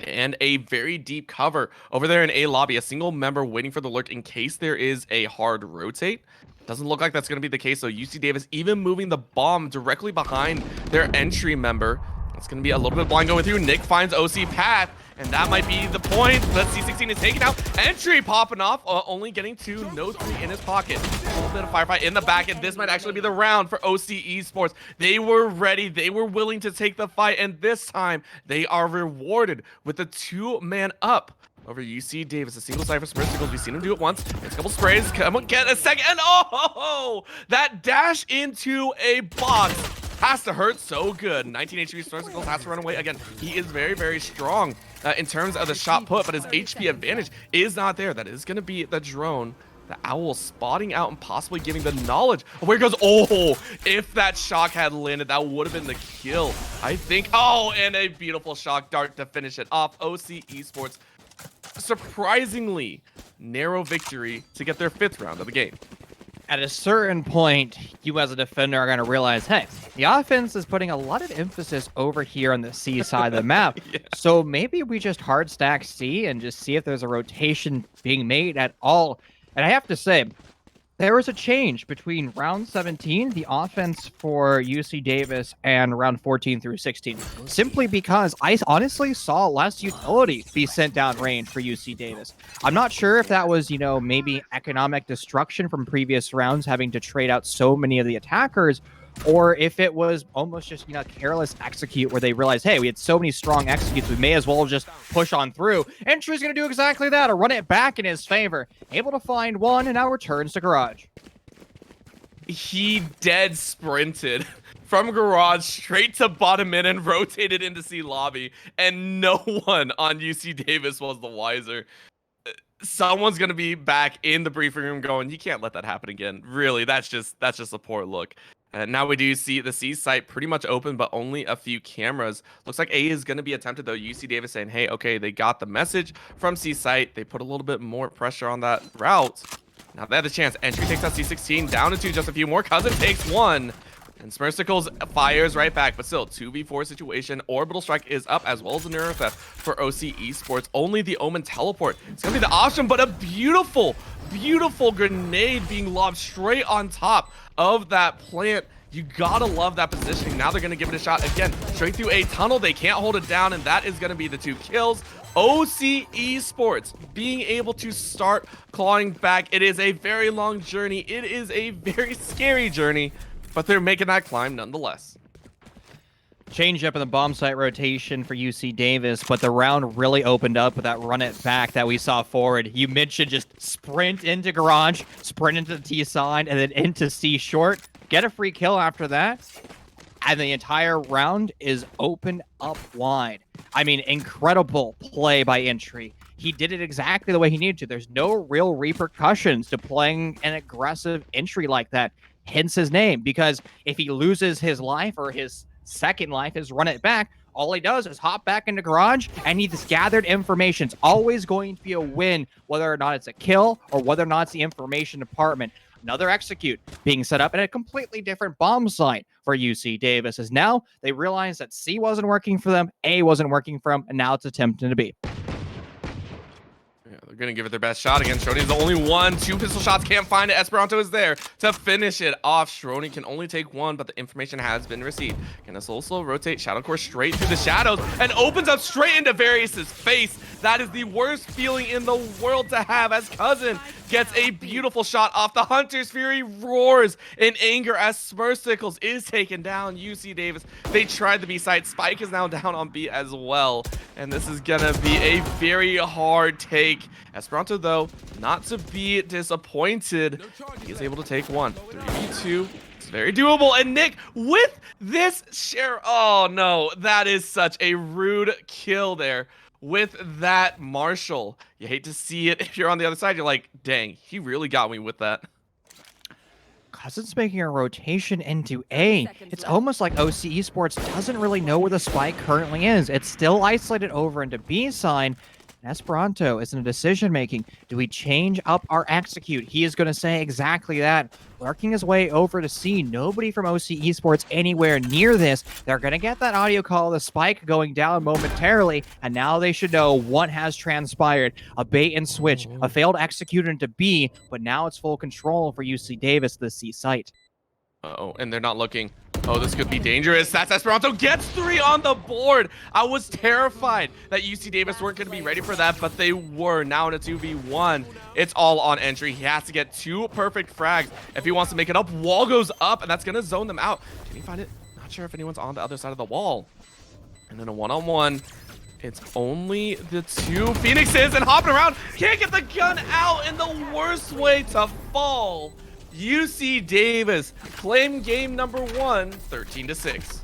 and a very deep cover over there in A lobby. A single member waiting for the lurk in case there is a hard rotate. Doesn't look like that's going to be the case, so UC Davis even moving the bomb directly behind their entry member. It's going to be a little bit blind going through. Nick finds OC path, and that might be the point. Let's see, C16 is taken out. Entry popping off, only getting 2, no 3 in his pocket. A little bit of firefight in the back, and this might actually be the round for OC Esports. They were ready, they were willing to take the fight, and this time they are rewarded with a 2-man up over UC Davis. A single Cypher Smircicles. We've seen him do it once. It's a couple sprays. Come on, get a second. And oh, that dash into a box has to hurt so good. 19 HP Smircicles has to run away. Again, he is very, very strong in terms of the shot put, but his HP advantage is not there. That is going to be the drone. The Owl spotting out and possibly giving the knowledge of where it goes. Oh, if that shock had landed, that would have been the kill, I think. Oh, and a beautiful shock dart to finish it off. OC Esports, surprisingly narrow victory to get their 5th round of the game. At a certain point, you as a defender are going to realize, hey, the offense is putting a lot of emphasis over here on the C side of the map. Yeah. So maybe we just hard stack C and just see if there's a rotation being made at all. And I have to say, there was a change between round 17, the offense for UC Davis, and round 14 through 16. Simply because I honestly saw less utility be sent down range for UC Davis. I'm not sure if that was, maybe economic destruction from previous rounds, having to trade out so many of the attackers, or if it was almost just, careless execute where they realized, hey, we had so many strong executes, we may as well just push on through. Entry's going to do exactly that, or run it back in his favor. Able to find one, and now returns to Garage. He dead sprinted from Garage straight to bottom mid and rotated into C lobby, and no one on UC Davis was the wiser. Someone's going to be back in the briefing room going, you can't let that happen again. Really, that's just a poor look. And now we do see the C site pretty much open, but only a few cameras. Looks like A is going to be attempted, though. UC Davis saying, hey, okay, they got the message from C site. They put a little bit more pressure on that route. Now they have the chance. Entry takes out C16, down to 2, just a few more. Cousin takes 1. And Smircicles fires right back, but still, 2v4 situation. Orbital Strike is up, as well as the Neuro Theft for OC Esports. Only the Omen Teleport. It's going to be the option, but a beautiful, beautiful grenade being lobbed straight on top of that plant. You gotta love that positioning. Now they're gonna give it a shot again. Straight through a tunnel. They can't hold it down, and that is gonna be the 2 kills. OC Esports being able to start clawing back. It is a very long journey. It is a very scary journey, but they're making that climb nonetheless. Change up in the bomb site rotation for UC Davis, but the round really opened up with that run it back that we saw forward. You mentioned just sprint into garage, sprint into the T side, and then into C short. Get a free kill after that, and the entire round is open up wide. I mean, incredible play by Entry. He did it exactly the way he needed to. There's no real repercussions to playing an aggressive entry like that, hence his name, because if he loses his life or his second life is run it back, all he does is hop back into garage and he's gathered information. It's always going to be a win, whether or not it's a kill or whether or not it's the information department. Another execute being set up in a completely different bomb site for UC Davis, as now they realize that C wasn't working for them, A wasn't working for them, and now it's attempting to B. Yeah, they're going to give it their best shot again. Shrony is the only one. 2 pistol shots, can't find it. Esperanto is there to finish it off. Shrony can only take 1, but the information has been received. Gonna slow rotate Shadow Core straight through the shadows and opens up straight into Various' face. That is the worst feeling in the world to have, as Cousin gets a beautiful shot off. The Hunter's Fury roars in anger as Smurfsickles is taken down. UC Davis, they tried the B side. Spike is now down on B as well. And this is gonna be a very hard take. Esperanto, though, not to be disappointed. He is able to take 1. 3v2. It's very doable. And Nick, with this share, oh no, that is such a rude kill there. With that Marshall, you hate to see it. If you're on the other side, you're like, dang, he really got me with that. Cousin's making a rotation into A. It's almost like OC Esports doesn't really know where the spike currently is. It's still isolated over into B side. Esperanto is in a decision making. Do we change up our execute? He is going to say exactly that. Lurking his way over to C. Nobody from OC Esports anywhere near this. They're going to get that audio call of the spike going down momentarily, and now they should know what has transpired. A bait and switch, a failed execute into B, but now it's full control for UC Davis, the C site. Uh-oh, and they're not looking. Oh, this could be dangerous. That's Esperanto gets 3 on the board. I was terrified that UC Davis weren't going to be ready for that, but they were. Now in a 2v1, it's all on Entry. He has to get 2 perfect frags if he wants to make it up. Wall goes up, and that's going to zone them out. Can he find it? Not sure if anyone's on the other side of the wall. And then a one-on-one. It's only the 2 Phoenixes, and hopping around. Can't get the gun out in the worst way to fall. UC Davis claim game number 1, 13-6.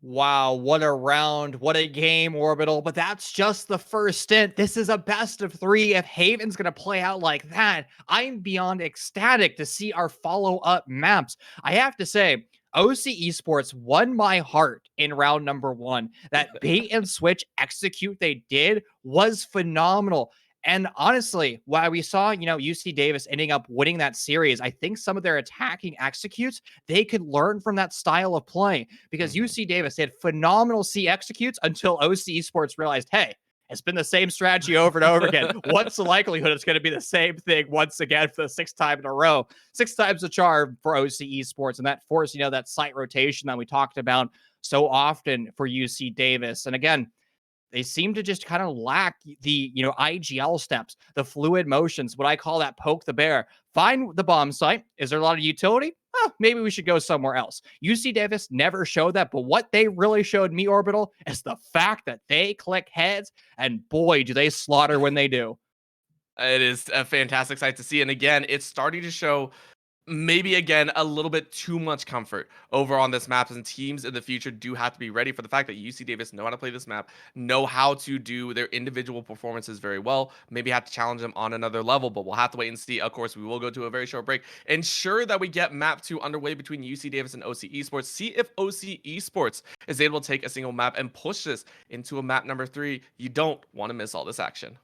Wow, what a round, what a game, Orbital. But that's just the first stint. This is a best of 3. If Haven's going to play out like that, I'm beyond ecstatic to see our follow-up maps. I have to say, OC Esports won my heart in round number 1. That bait and switch execute they did was phenomenal. And honestly, while we saw, UC Davis ending up winning that series, I think some of their attacking executes, they could learn from that style of play, because UC Davis had phenomenal C executes until OC Esports realized, hey, it's been the same strategy over and over again. What's the likelihood it's going to be the same thing once again for the 6th time in a row? 6 times the charm for OC Esports, and that forced, that site rotation that we talked about so often for UC Davis. And again, they seem to just kind of lack the, IGL steps, the fluid motions, what I call that poke the bear. Find the bomb site. Is there a lot of utility? Oh, maybe we should go somewhere else. UC Davis never showed that, but what they really showed me, Orbital, is the fact that they click heads, and boy, do they slaughter when they do. It is a fantastic sight to see, and again, it's starting to show maybe again a little bit too much comfort over on this map, and teams in the future do have to be ready for the fact that UC Davis know how to play this map, know how to do their individual performances very well, maybe have to challenge them on another level, but we'll have to wait and see. Of course, we will go to a very short break, ensure that we get map 2 underway between UC Davis and OC Esports, see if OC Esports is able to take a single map and push this into a map number 3. You don't want to miss all this action.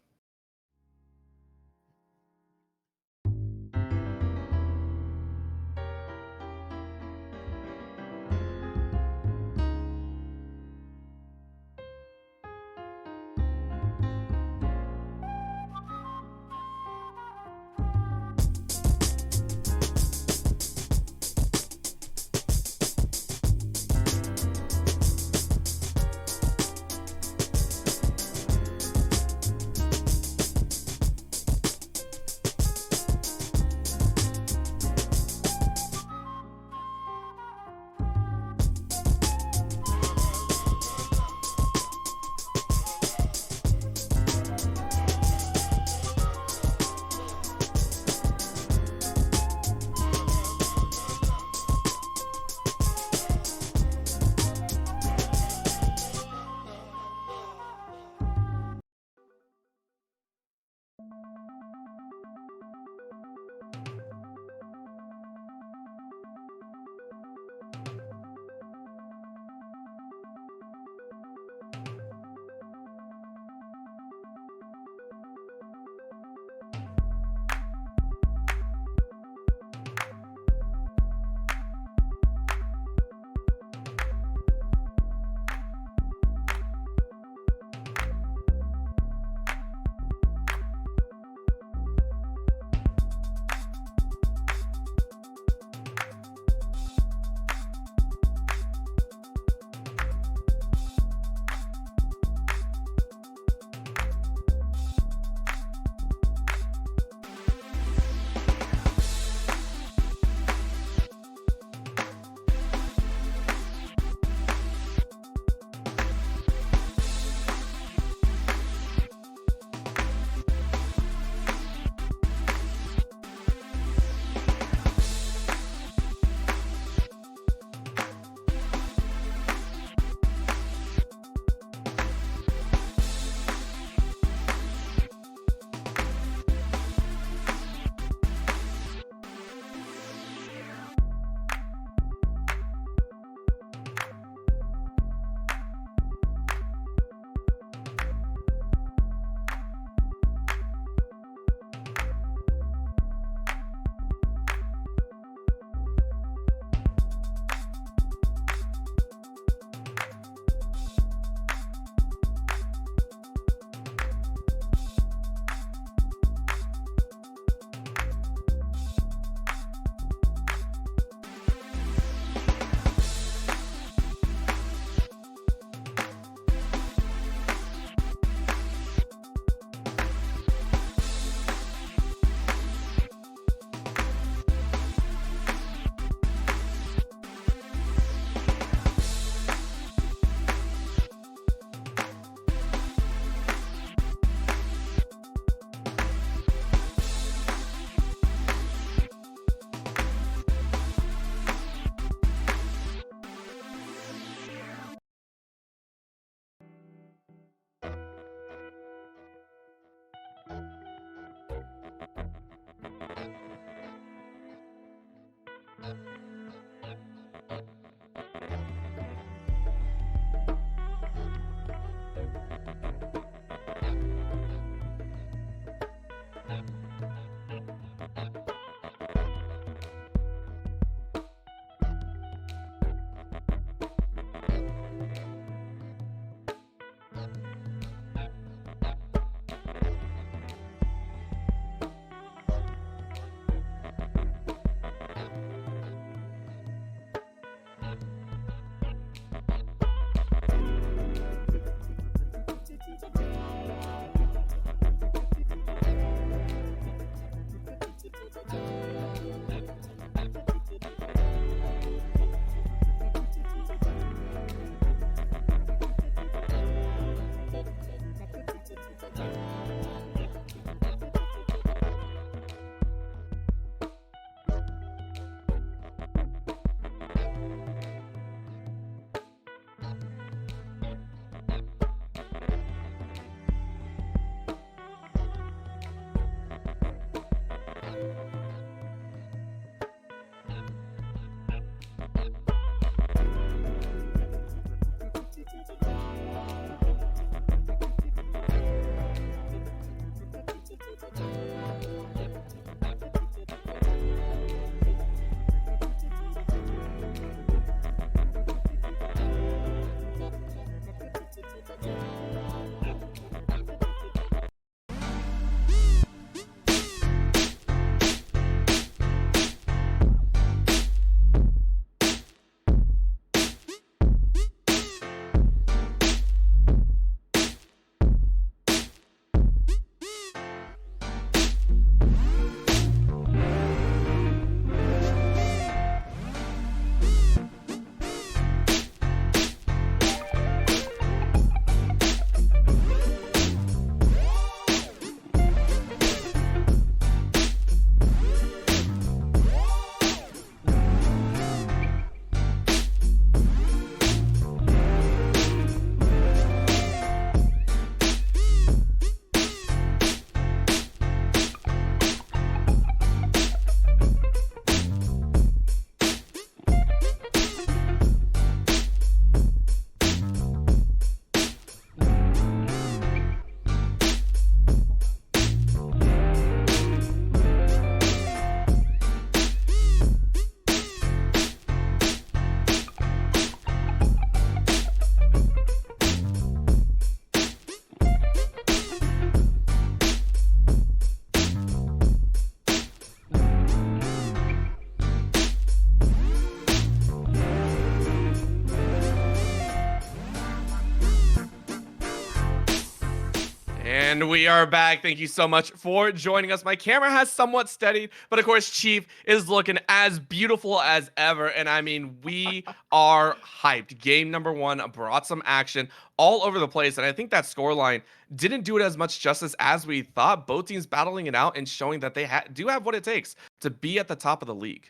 And we are back. Thank you so much for joining us. My camera has somewhat steadied, but of course, Chief is looking as beautiful as ever. And I mean, we are hyped. Game number one brought some action all over the place. And I think that scoreline didn't do it as much justice as we thought. Both teams battling it out and showing that they do have what it takes to be at the top of the league.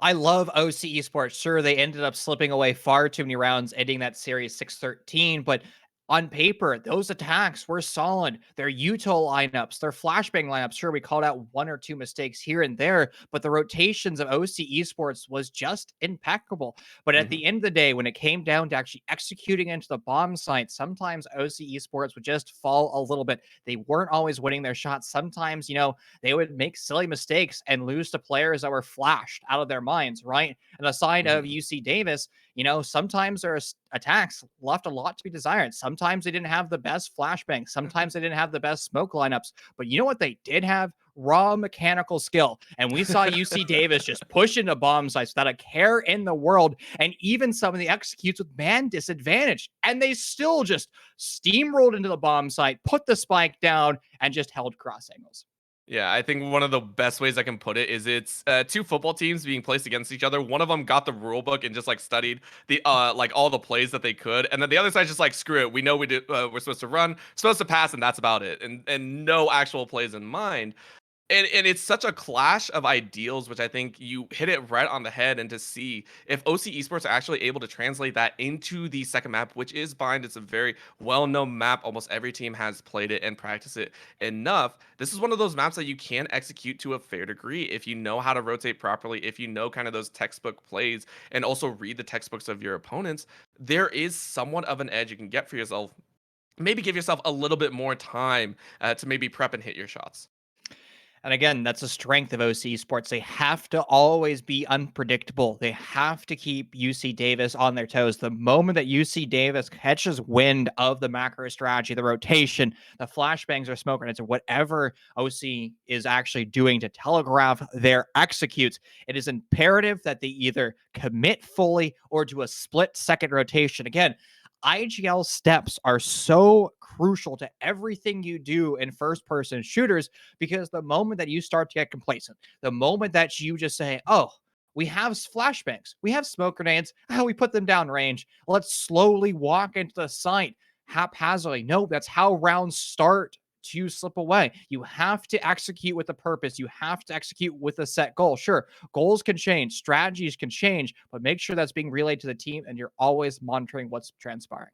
I love OC Esports. Sure, they ended up slipping away far too many rounds, ending that series 6-13, but on paper, those attacks were solid. Their UTOL lineups, their flashbang lineups, sure, we called out one or two mistakes here and there, but the rotations of OC Esports was just impeccable. But at Mhm. the end of the day, when it came down to actually executing into the bomb site, sometimes OC Esports would just fall a little bit. They weren't always winning their shots. Sometimes, they would make silly mistakes and lose to players that were flashed out of their minds, right? And the side of Mhm. UC Davis, sometimes their attacks left a lot to be desired. Sometimes they didn't have the best flashbangs. Sometimes they didn't have the best smoke lineups. But you know what they did have? Raw mechanical skill. And we saw UC Davis just push into bomb sites without a care in the world. And even some of the executes with man disadvantage. And they still just steamrolled into the bomb site, put the spike down, and just held cross angles. Yeah, I think one of the best ways I can put it is it's two football teams being placed against each other. One of them got the rule book and just like studied the like all the plays that they could, and then the other side just like screw it. We know we're supposed to run, supposed to pass, and that's about it, and no actual plays in mind. And it's such a clash of ideals, which I think you hit it right on the head. And to see if OC Esports are actually able to translate that into the second map, which is Bind, it's a very well-known map. Almost every team has played it and practiced it enough. This is one of those maps that you can execute to a fair degree if you know how to rotate properly, if you know kind of those textbook plays, and also read the textbooks of your opponents. There is somewhat of an edge you can get for yourself. Maybe give yourself a little bit more time to maybe prep and hit your shots. And again, that's a strength of OC Sports. They have to always be unpredictable. They have to keep UC Davis on their toes. The moment that UC Davis catches wind of the macro strategy, the rotation, the flashbangs or smoke grenades, or whatever OC is actually doing to telegraph their executes, it is imperative that they either commit fully or do a split second rotation. Again, IGL steps are so crucial to everything you do in first person shooters because the moment that you start to get complacent, the moment that you just say, oh, we have flashbangs, we have smoke grenades, how we put them down range, let's slowly walk into the site haphazardly. No, that's how rounds start to slip away. You have to execute with a purpose. You have to execute with a set goal. Sure, goals can change, strategies can change, but make sure that's being relayed to the team and you're always monitoring what's transpiring.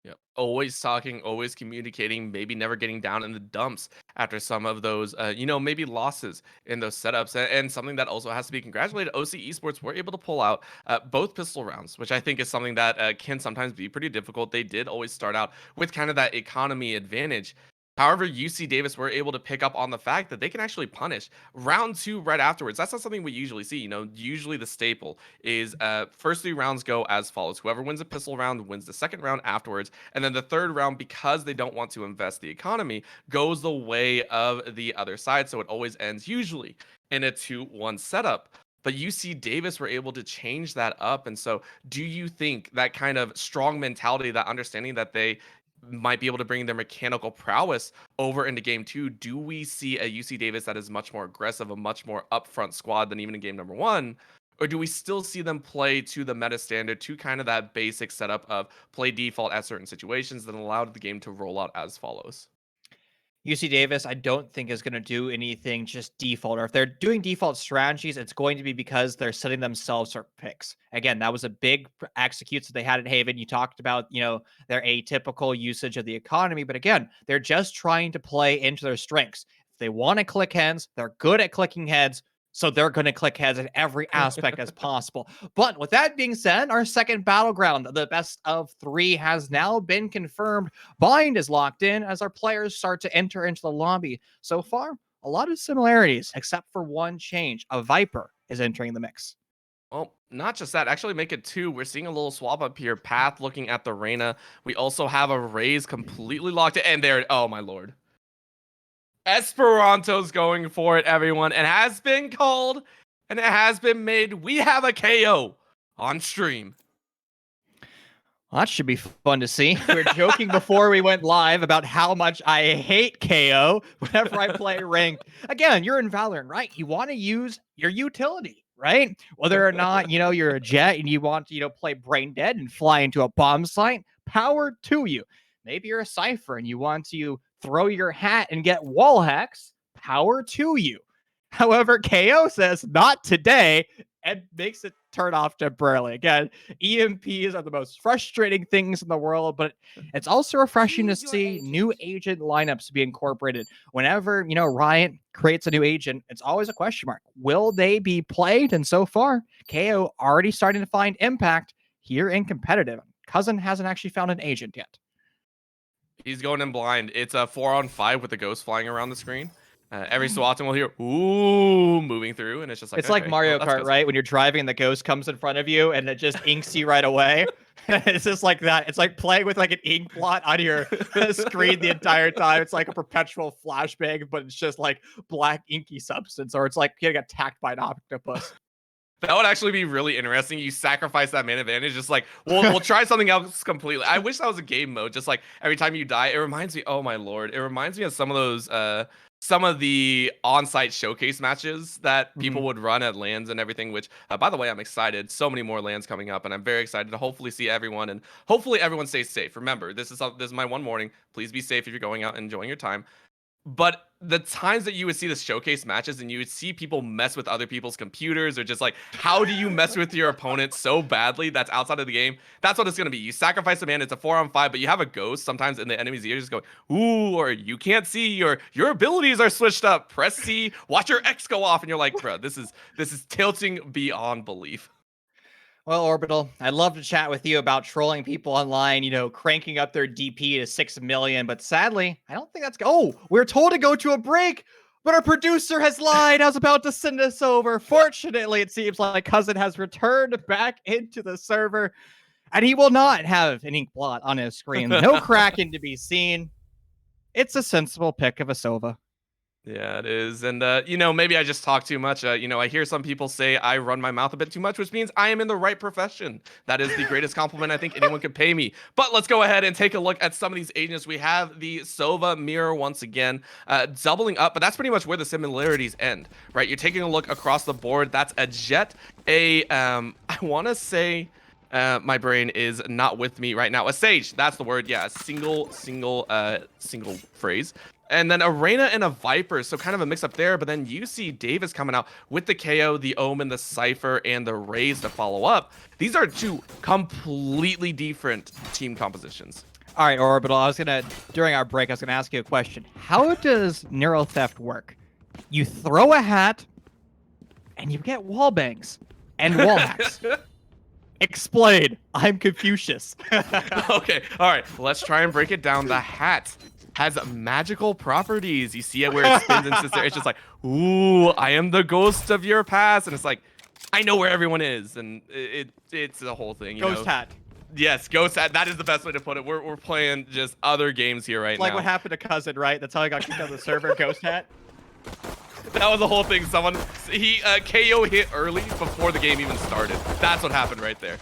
Yep. Always talking, always communicating, maybe never getting down in the dumps after some of those, maybe losses in those setups. And something that also has to be congratulated, OC Esports were able to pull out both pistol rounds, which I think is something that can sometimes be pretty difficult. They did always start out with kind of that economy advantage. However, UC Davis were able to pick up on the fact that they can actually punish round two right afterwards. That's not something we usually see. Usually the staple is first three rounds go as follows. Whoever wins a pistol round wins the second round afterwards. And then the third round, because they don't want to invest the economy, goes the way of the other side. So it always ends usually in a 2-1 setup. But UC Davis were able to change that up. And so, do you think that kind of strong mentality, that understanding that they might be able to bring their mechanical prowess over into game two? Do we see a UC Davis that is much more aggressive, a much more upfront squad than even in game number one? Or do we still see them play to the meta standard, to kind of that basic setup of play default at certain situations that allowed the game to roll out as follows? UC Davis, I don't think is going to do anything just default. Or if they're doing default strategies, it's going to be because they're setting themselves for picks. Again, that was a big execute that they had at Haven. You talked about, their atypical usage of the economy, but again, they're just trying to play into their strengths. If they want to click heads, they're good at clicking heads. So they're going to click heads in every aspect as possible. But with that being said, our second battleground, the best of three, has now been confirmed. Bind is locked in as our players start to enter into the lobby. So far, a lot of similarities, except for one change. A Viper is entering the mix. Well, not just that. Actually, make it two. We're seeing a little swap up here. Path looking at the Reyna. We also have a Raze completely locked in. And there, oh my lord. Esperanto's going for it, everyone. It has been called and it has been made. We have a KO on stream. Well, that should be fun to see. We were joking before we went live about how much I hate KO whenever I play ranked. Again, you're in Valorant, right? You want to use your utility, right? Whether or not, you're a jet and you want to, play brain dead and fly into a bomb site, power to you. Maybe you're a Cypher and you want to throw your hat and get wall hacks, power to you. However, KO says, not today, and makes it turn off temporarily. Again, EMPs are the most frustrating things in the world, but it's also refreshing to see new agent lineups be incorporated. Whenever, Riot creates a new agent, it's always a question mark. Will they be played? And so far, KO already starting to find impact here in competitive. Cousin hasn't actually found an agent yet. He's going in blind. It's a 4-on-5 with the ghost flying around the screen. Every so often we'll hear, ooh, moving through, and it's just like, it's okay, like Mario Kart, right? When you're driving and the ghost comes in front of you and it just inks you right away. It's just like that. It's like playing with like an ink blot on your screen the entire time. It's like a perpetual flashbang, but it's just like black inky substance, or it's like getting attacked by an octopus. That would actually be really interesting. You sacrifice that main advantage, just like we'll try something else completely. I wish that was a game mode. Just like every time you die, it reminds me. Oh my lord, it reminds me of some of those, some of the on-site showcase matches that people would run at LANs and everything. Which, by the way, I'm excited. So many more LANs coming up, and I'm very excited to hopefully see everyone, and hopefully everyone stays safe. Remember, this is my one warning. Please be safe if you're going out and enjoying your time. But the times that you would see the showcase matches and you would see people mess with other people's computers, or just like, how do you mess with your opponent so badly that's outside of the game? That's what it's going to be. You sacrifice a man, it's a 4-on-5, but you have a ghost sometimes in the enemy's ear just going, ooh, or you can't see, or your abilities are switched up. Press C, watch your X go off, and you're like, bro, this is tilting beyond belief. Well, Orbital, I'd love to chat with you about trolling people online, cranking up their DP to 6 million, but sadly, I don't think that's... Oh, we're told to go to a break, but our producer has lied. I was about to send us over. Fortunately, it seems like Cousin has returned back into the server, and he will not have an ink blot on his screen. No Kraken to be seen. It's a sensible pick of a Sova. Yeah, it is. And, maybe I just talk too much. I hear some people say I run my mouth a bit too much, which means I am in the right profession. That is the greatest compliment I think anyone could pay me. But let's go ahead and take a look at some of these agents. We have the Sova mirror once again, doubling up, but that's pretty much where the similarities end, right? You're taking a look across the board. That's a Jet, I want to say... my brain is not with me right now. A Sage, that's the word. Yeah, a single phrase. And then a Reyna and a Viper, so kind of a mix-up there. But then you see Davis coming out with the KO, the Omen, the Cypher, and the Raze to follow up. These are two completely different team compositions. All right, Orbital, during our break, I was going to ask you a question. How does Neuro Theft work? You throw a hat, and you get wall bangs and wall hacks. Explain. I'm Confucius. Okay, all right, let's try and break it down. The hat has magical properties. You see it where it spins and sits there. It's just like, ooh, I am the ghost of your past. And it's like, I know where everyone is. And it's the whole thing. Ghost hat. Yes, ghost hat. That is the best way to put it. We're playing just other games here right now. Like what happened to Cousin, right? That's how I got kicked out of the server. Ghost hat. That was the whole thing. He KO hit early before the game even started. That's what happened right there.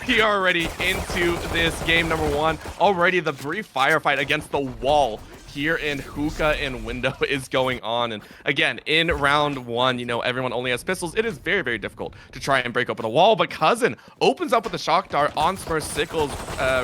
We are already into this game number one. Already the brief firefight against the wall here in Hookah and Window is going on. And again, in round one, everyone only has pistols. It is very, very difficult to try and break open a wall. But Cousin opens up with a shock dart on Smurf Sickles,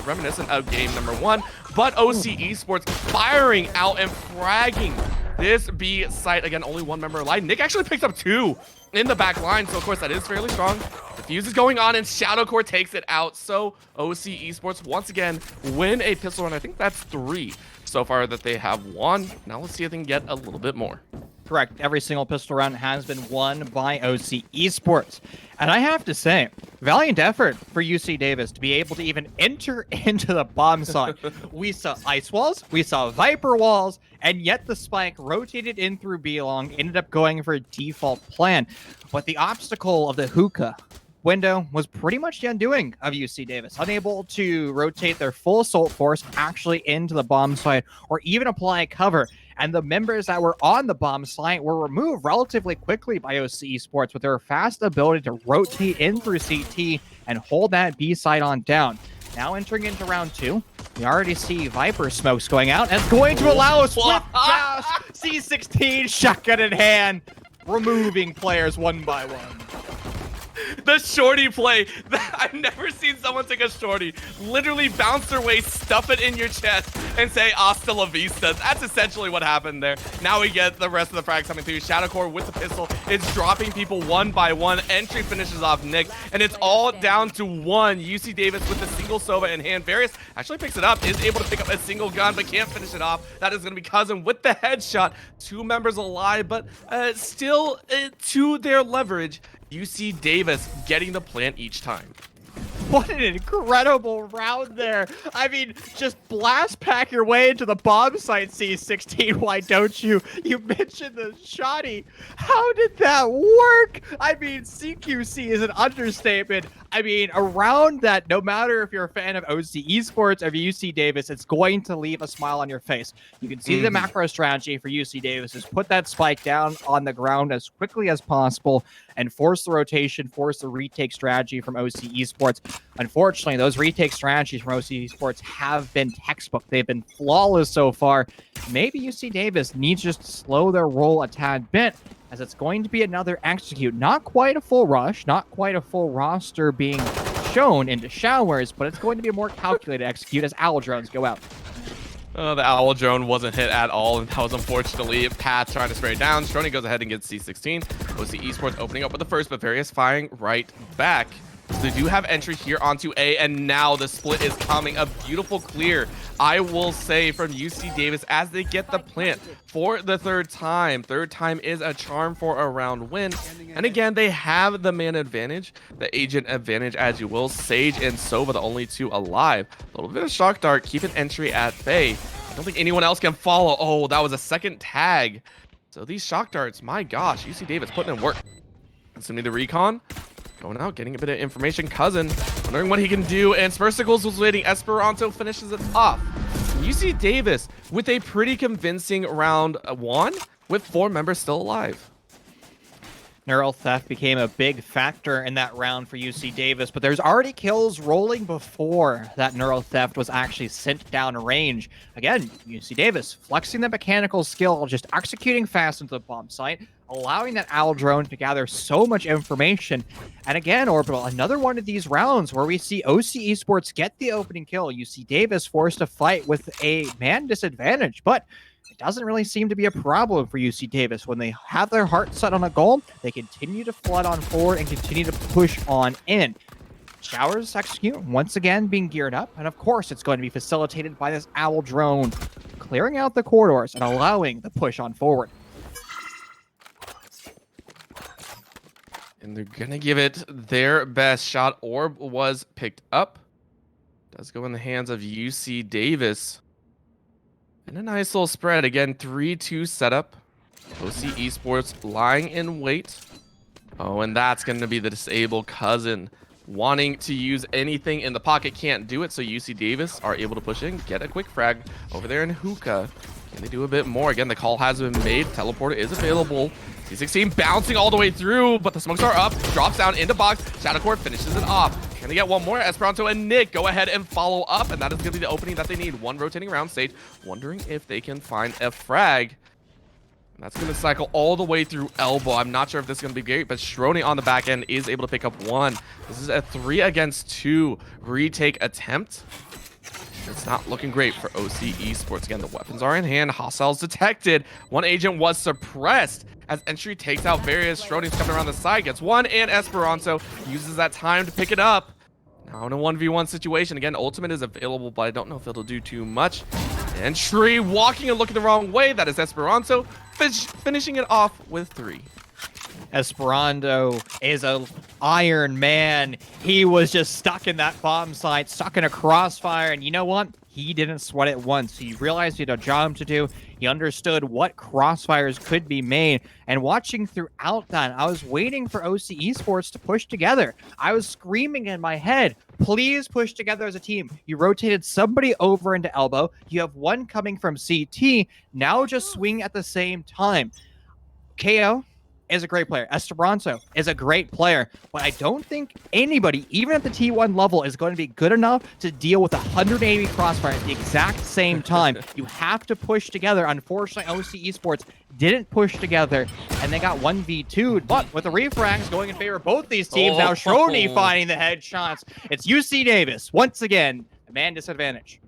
reminiscent of game number one. But OC Esports firing out and fragging this B site. Again, only one member alive. Nick actually picks up two in the back line, so of course that is fairly strong. The fuse is going on, and Shadowcore takes it out. So OC Esports once again win a pistol run. I think that's 3 so far that they have won. Now let's see if they can get a little bit more. Correct. Every single pistol round has been won by OC Esports. And I have to say, valiant effort for UC Davis to be able to even enter into the bomb site. We saw ice walls, we saw Viper walls, and yet the spike rotated in through B-Long, ended up going for a default plan. But the obstacle of the Hookah Window was pretty much the undoing of UC Davis, unable to rotate their full assault force actually into the bomb site or even apply cover. And the members that were on the bomb site were removed relatively quickly by OC Esports with their fast ability to rotate in through CT and hold that B site on down. Now entering into round 2, we already see Viper smokes going out, and it's going to allow us with gas. C16 shotgun in hand, removing players one by one. The shorty play. I've never seen someone take a shorty, literally bounce their way, stuff it in your chest, and say hasta la vista. That's essentially what happened there. Now we get the rest of the frags coming through. Shadowcore with the pistol. It's dropping people one by one. Entry finishes off Nick, and it's all down to one. UC Davis with the single Sova in hand. Various actually picks it up, is able to pick up a single gun, but can't finish it off. That is going to be Cousin with the headshot. 2 members alive, but still to their leverage. UC Davis getting the plant each time. What an incredible round there. I mean, just blast pack your way into the bomb site, C16. Why don't you? You mentioned the shotty. How did that work? I mean, CQC is an understatement. I mean, a round that no matter if you're a fan of OC Esports or UC Davis, it's going to leave a smile on your face. You can see the macro strategy for UC Davis is put that spike down on the ground as quickly as possible and force the rotation, force the retake strategy from OC Esports. Unfortunately, those retake strategies from OC Esports have been textbook. They've been flawless so far. Maybe UC Davis needs just to slow their roll a tad bit, as it's going to be another execute. Not quite a full rush, not quite a full roster being shown into showers, but it's going to be a more calculated execute as owl drones go out. The owl drone wasn't hit at all, and that was unfortunately Pat trying to spray it down. Strony goes ahead and gets C16. OC Esports opening up with the first, but Various firing right back. So they do have entry here onto A, and now the split is coming. A beautiful clear, I will say, from UC Davis as they get the plant for the third time. Third time is a charm for a round win. And again, they have the man advantage, the agent advantage, as you will. Sage and Sova, the only 2 alive. A little bit of shock dart, keeping entry at bay. I don't think anyone else can follow. Oh, that was a second tag. So these shock darts, my gosh, UC Davis putting in work. Assuming the recon. Going out, getting a bit of information. Cousin, wondering what he can do. And Spursicles was waiting. Esperanto finishes it off. UC Davis with a pretty convincing round 1 with 4 members still alive. Neural theft became a big factor in that round for UC Davis, but there's already kills rolling before that neural theft was actually sent down range. Again, UC Davis flexing the mechanical skill, just executing fast into the bomb site, allowing that owl drone to gather so much information. And again, Orbital, another one of these rounds where we see OC Esports get the opening kill. UC Davis forced to fight with a man disadvantage, but it doesn't really seem to be a problem for UC Davis. When they have their heart set on a goal, they continue to flood on forward and continue to push on in. Showers execute, once again being geared up, and of course it's going to be facilitated by this owl drone, clearing out the corridors and allowing the push on forward. And they're gonna give it their best shot. Orb was picked up. Does go in the hands of UC Davis. And a nice little spread. Again, 3-2 setup. OC Esports lying in wait. Oh, and that's going to be the disabled Cousin. Wanting to use anything in the pocket, can't do it. So UC Davis are able to push in, get a quick frag over there in Hookah. Can they do a bit more? Again, the call has been made. Teleporter is available. C16 bouncing all the way through, but the smokes are up. Drops down into box. Shadowcore finishes it off. Can they get one more? Esperanto and Nick go ahead and follow up, and that is going to be the opening that they need. 1 rotating round stage. Wondering if they can find a frag. And that's going to cycle all the way through elbow. I'm not sure if this is going to be great, but Strony on the back end is able to pick up 1. This is a 3 against 2 retake attempt. It's not looking great for OC Esports. Again, the weapons are in hand. Hostiles detected. 1 agent was suppressed as entry takes out Various. Strony's coming around the side, gets 1, and Esperanto uses that time to pick it up. Now in a 1v1 situation. Again, ultimate is available, but I don't know if it'll do too much. Entry walking and looking the wrong way. That is Esperanto finishing it off with 3. Esperanto is a iron man. He was just stuck in that bomb site, stuck in a crossfire, and you know what? He didn't sweat it once. He realized he had a job to do. He understood what crossfires could be made. And watching throughout that, I was waiting for OC Esports to push together. I was screaming in my head, please push together as a team. You rotated somebody over into elbow. You have 1 coming from CT. Now just swing at the same time. KO is a great player. Esperanto is a great player, but I don't think anybody, even at the T1 level, is going to be good enough to deal with 180 crossfire at the exact same time. You have to push together. Unfortunately, OC Esports didn't push together, and they got 1v2'd, but with the refrags going in favor of both these teams, now Shrony finding the headshots. It's UC Davis, once again, a man disadvantage.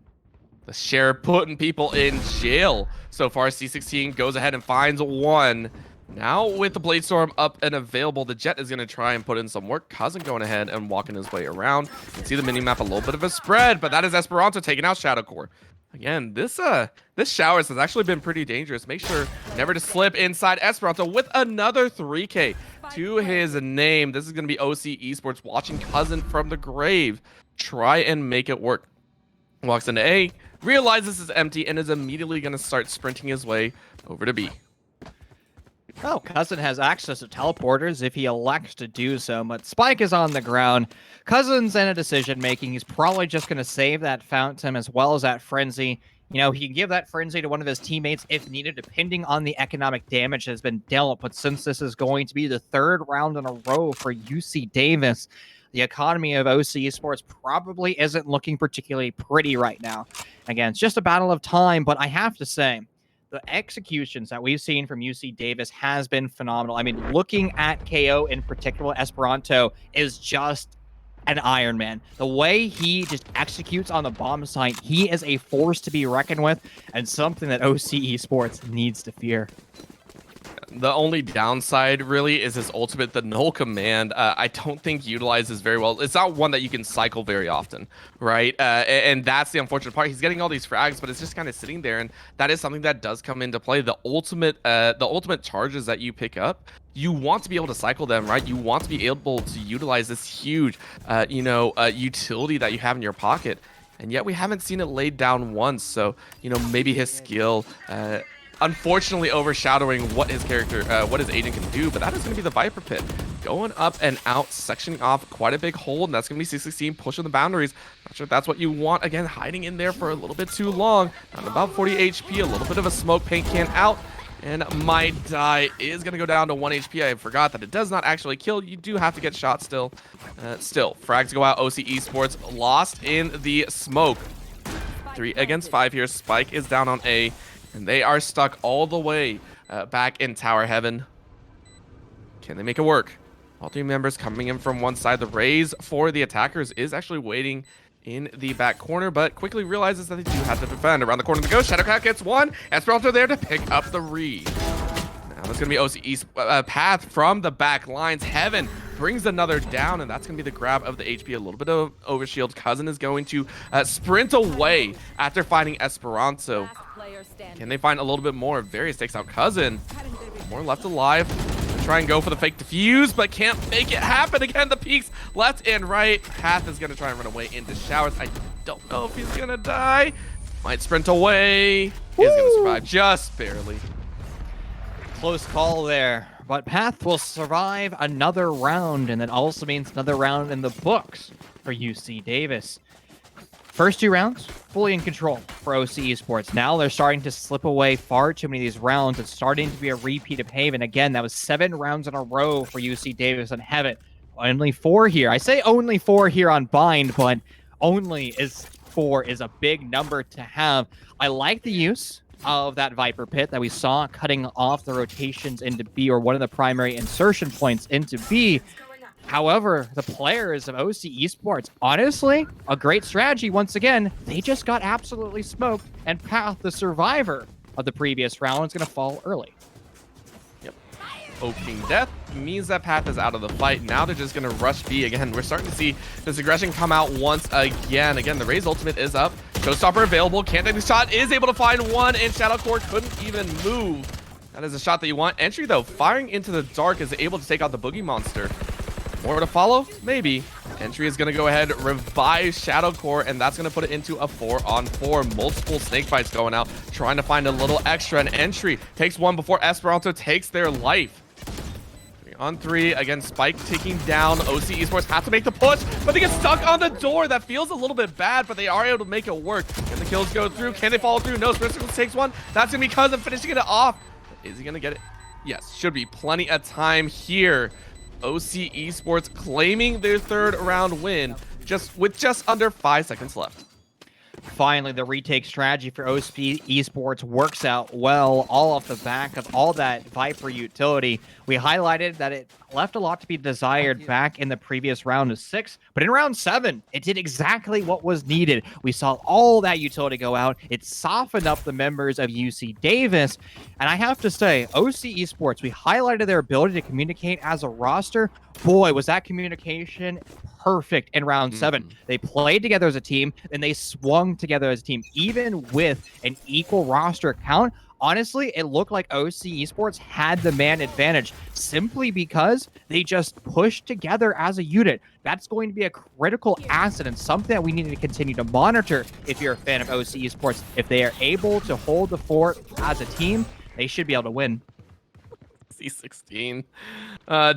The sheriff putting people in jail. So far, C16 goes ahead and finds one. Now with the Blade Storm up and available, the Jet is going to try and put in some work. Cousin going ahead and walking his way around. You can see the mini-map, a little bit of a spread, but that is Esperanto taking out Shadow Core. Again, this Showers has actually been pretty dangerous. Make sure never to slip inside Esperanto with another 3K to his name. This is going to be OC Esports watching Cousin from the grave try and make it work. Walks into A, realizes this is empty, and is immediately going to start sprinting his way over to B. Oh, Cousin has access to teleporters if he elects to do so, but Spike is on the ground. Cousin's in a decision making. He's probably just going to save that Fountain as well as that Frenzy. You know, he can give that Frenzy to one of his teammates if needed, depending on the economic damage that has been dealt. But since this is going to be the third round in a row for UC Davis, the economy of OC Esports probably isn't looking particularly pretty right now. Again, it's just a battle of time, but I have to say, the executions that we've seen from UC Davis has been phenomenal. I mean, looking at KO in particular, Esperanto is just an Iron Man. The way he just executes on the bomb site, he is a force to be reckoned with and something that OC Esports needs to fear. The only downside really is his ultimate, the null command. I don't think utilizes very well. It's not one that you can cycle very often, right? And that's the unfortunate part. He's getting all these frags, but it's just kind of sitting there, and that is something that does come into play. The ultimate charges that you pick up, you want to be able to cycle them, right? You want to be able to utilize this huge, utility that you have in your pocket, and yet we haven't seen it laid down once. So, maybe his skill, unfortunately overshadowing what his character, what his agent can do, but that is going to be the Viper Pit. Going up and out, sectioning off quite a big hole, and that's going to be C16 pushing the boundaries. Not sure if that's what you want. Again, hiding in there for a little bit too long. On about 40 HP, a little bit of a smoke paint can out, and might die. Is going to go down to 1 HP. I forgot that it does not actually kill. You do have to get shot still. Frags go out. OC Esports lost in the smoke. 3 against 5 here. Spike is down on A. And they are stuck all the way back in Tower Heaven. Can they make it work? All 3 members coming in from one side. The raise for the attackers is actually waiting in the back corner, but quickly realizes that they do have to defend. Around the corner to go. Shadowcat gets one. Esperanto there to pick up the read. Now it's going to be OC East Path from the back lines. Heaven brings another down, and that's going to be the grab of the HP. A little bit of overshield. Cousin is going to sprint away after finding Esperanto. Can they find a little bit more? Various takes out Cousin. More left alive. Try and go for the fake defuse, but can't make it happen. Again, the peaks left and right. Path is going to try and run away into Showers. I don't know if he's going to die. Might sprint away. He's going to survive just barely. Close call there. But Path will survive another round, and that also means another round in the books for UC Davis. First 2 rounds, fully in control for OC Esports. Now they're starting to slip away far too many of these rounds. It's starting to be a repeat of Haven. Again, that was 7 rounds in a row for UC Davis and Heaven. Only 4 here. I say only 4 here on Bind, but only 4 is a big number to have. I like the use of that Viper Pit that we saw cutting off the rotations into B, or one of the primary insertion points into B. However, the players of OC Esports, honestly, a great strategy. Once again, they just got absolutely smoked, and Path, the survivor of the previous round, is going to fall early. Yep. Opening death means that Path is out of the fight. Now they're just going to rush B again. We're starting to see this aggression come out once again. Again, the Raze ultimate is up. Showstopper available. Can't take the shot. Is able to find one, and Shadow Core couldn't even move. That is a shot that you want. Entry, though, firing into the dark, is able to take out the Boogie Monster. More to follow? Maybe. Entry is going to go ahead, revive Shadow Core, and that's going to put it into a 4-on-4. Multiple snake bites going out, trying to find a little extra. And Entry takes one before Esperanto takes their life. 3-on-3. Again, Spike taking down. OC Esports have to make the push, but they get stuck on the door. That feels a little bit bad, but they are able to make it work. Can the kills go through? Can they follow through? No. Spiritual takes one. That's going to be Cousin finishing it off. Is he going to get it? Yes, should be plenty of time here. OC Esports claiming their third round win with just under 5 seconds left. Finally, the retake strategy for OC Esports works out well, all off the back of all that Viper utility. We highlighted that it left a lot to be desired back in the previous round of 6, but in round 7, it did exactly what was needed. We saw all that utility go out. It softened up the members of UC Davis, and I have to say, OC Esports, we highlighted their ability to communicate as a roster. Boy, was that communication perfect in round 7. They played together as a team, and they swung together as a team, even with an equal roster count. Honestly, it looked like OC Esports had the man advantage simply because they just pushed together as a unit. That's going to be a critical asset and something that we need to continue to monitor if you're a fan of OC Esports. If they are able to hold the fort as a team, they should be able to win. C16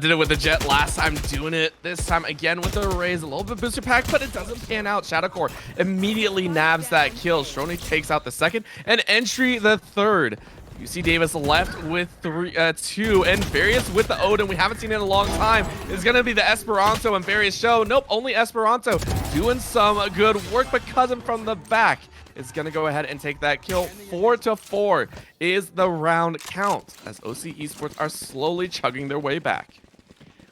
did it with the Jet last time, doing it this time again with the Raze. A little bit booster pack, but it doesn't pan out. Shadowcore immediately nabs that kill. Strony takes out the second, and Entry the third. UC Davis left with 2, and Various with the Odin. We haven't seen it in a long time. It's going to be the Esperanto and Various show. Nope, only Esperanto doing some good work, but Cousin from the back is going to go ahead and take that kill. 4-4 is the round count as OC Esports are slowly chugging their way back.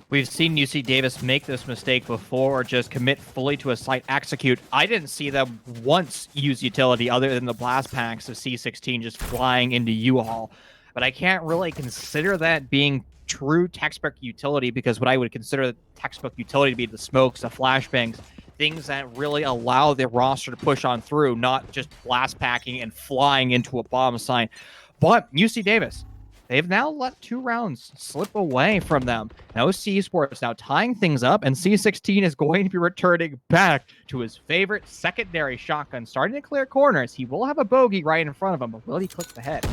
We've seen UC Davis make this mistake before, or just commit fully to a site execute. I didn't see them once use utility other than the blast packs of C16 just flying into U-Haul. But I can't really consider that being true textbook utility, because what I would consider the textbook utility to be the smokes, the flashbangs, things that really allow the roster to push on through, not just blast packing and flying into a bomb site. But UC Davis, they've now let 2 rounds slip away from them. Now OC Esports now tying things up, and C16 is going to be returning back to his favorite secondary shotgun, starting to clear corners. He will have a bogey right in front of him, but will he click the head?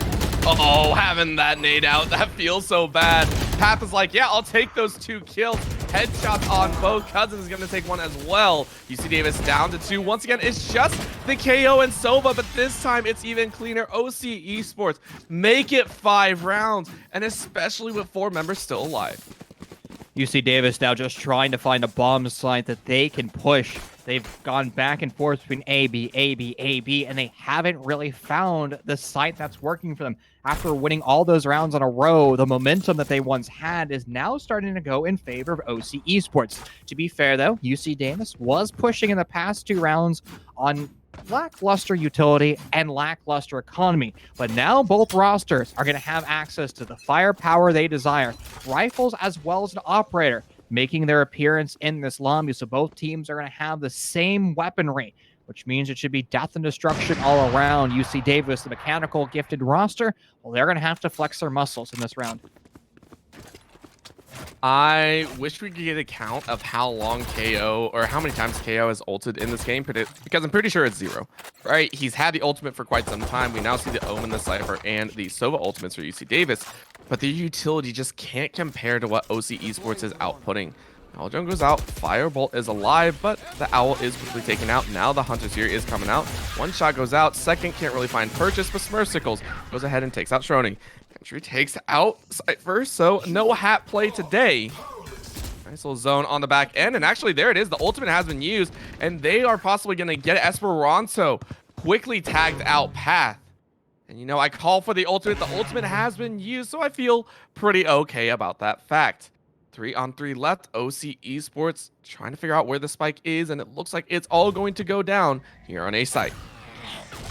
Oh, having that nade out, that feels so bad. Pap is like, yeah, I'll take those 2 kills. Headshots on both. Cousins is going to take one as well. UC Davis down to 2. Once again, it's just the KO and Sova, but this time it's even cleaner. OC Esports make it 5 rounds, and especially with 4 members still alive. UC Davis now just trying to find a bomb site that they can push. They've gone back and forth between A, B, A, B, A, B, and they haven't really found the site that's working for them. After winning all those rounds in a row, the momentum that they once had is now starting to go in favor of OC Esports. To be fair, though, UC Davis was pushing in the past 2 rounds on lackluster utility and lackluster economy, but now both rosters are going to have access to the firepower they desire, rifles as well as an operator, making their appearance in this lobby. So both teams are going to have the same weaponry, which means it should be death and destruction all around. UC Davis, the mechanical gifted roster, well, they're going to have to flex their muscles in this round. I wish we could get a count of how long KO, or how many times KO has ulted in this game, because I'm pretty sure it's 0, right? He's had the ultimate for quite some time. We now see the Omen, the Cypher, and the Sova ultimates for UC Davis, but the utility just can't compare to what OC Esports is outputting. Aldrone goes out, Firebolt is alive, but the Owl is quickly taken out. Now the Hunter's here is coming out. One shot goes out, second can't really find purchase, but Smurfsicles goes ahead and takes out Strony. Entry takes out Cypher, so no hat play today. Nice little zone on the back end, and actually there it is. The ultimate has been used, and they are possibly going to get Esperanto quickly tagged out path. And you know, I call for the ultimate. The ultimate has been used, so I feel pretty okay about that fact. 3-on-3 left. OC Esports trying to figure out where the spike is, and it looks like it's all going to go down here on A site.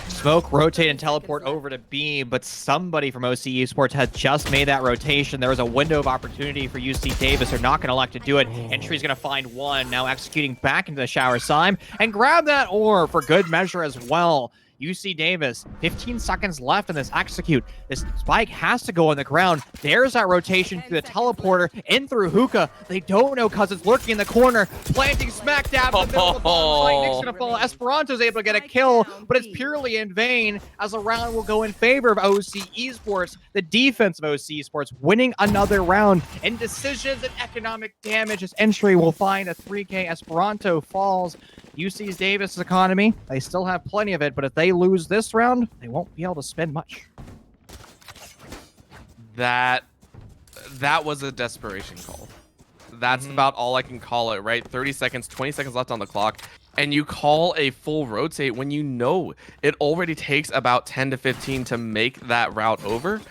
Smoke, rotate, and teleport over to B, but somebody from OC Esports had just made that rotation. There was a window of opportunity for UC Davis. They're not going to elect to do it. Entry's going to find one, now executing back into the shower Sime, and grab that ore for good measure as well. UC Davis, 15 seconds left in this execute. This spike has to go on the ground. There's that rotation through the teleporter, in through Hookah. They don't know Cousins lurking in the corner, planting smack dab in the middle of the bomb site. Nick's gonna fall. Esperanto's able to get a kill, but it's purely in vain, as the round will go in favor of OC Esports. The defense of OC Esports winning another round. And decisions and economic damage as Entry will find a 3K. Esperanto falls. UC Davis' economy, they still have plenty of it, but if they lose this round, they won't be able to spend much. That that was a desperation call. That's about all I can call it, right? 30 seconds, 20 seconds left on the clock. And you call a full rotate when you know it already takes about 10 to 15 to make that route over.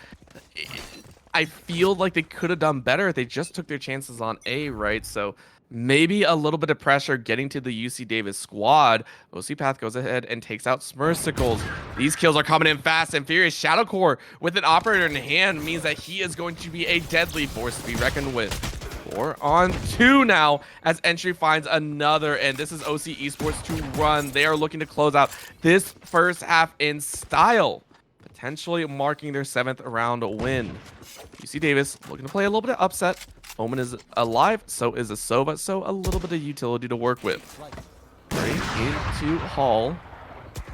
I feel like they could have done better if they just took their chances on A, right? So maybe a little bit of pressure getting to the UC Davis squad. OC Path goes ahead and takes out Smurfsicles. These kills are coming in fast and furious. Shadow Core with an operator in hand means that he is going to be a deadly force to be reckoned with. 4-on-2 now as Entry finds another, and this is OC Esports to run. They are looking to close out this first half in style, potentially marking their 7th round win. UC Davis looking to play a little bit of upset. Omen is alive, so is a Sova, so a little bit of utility to work with. Straight into Hall.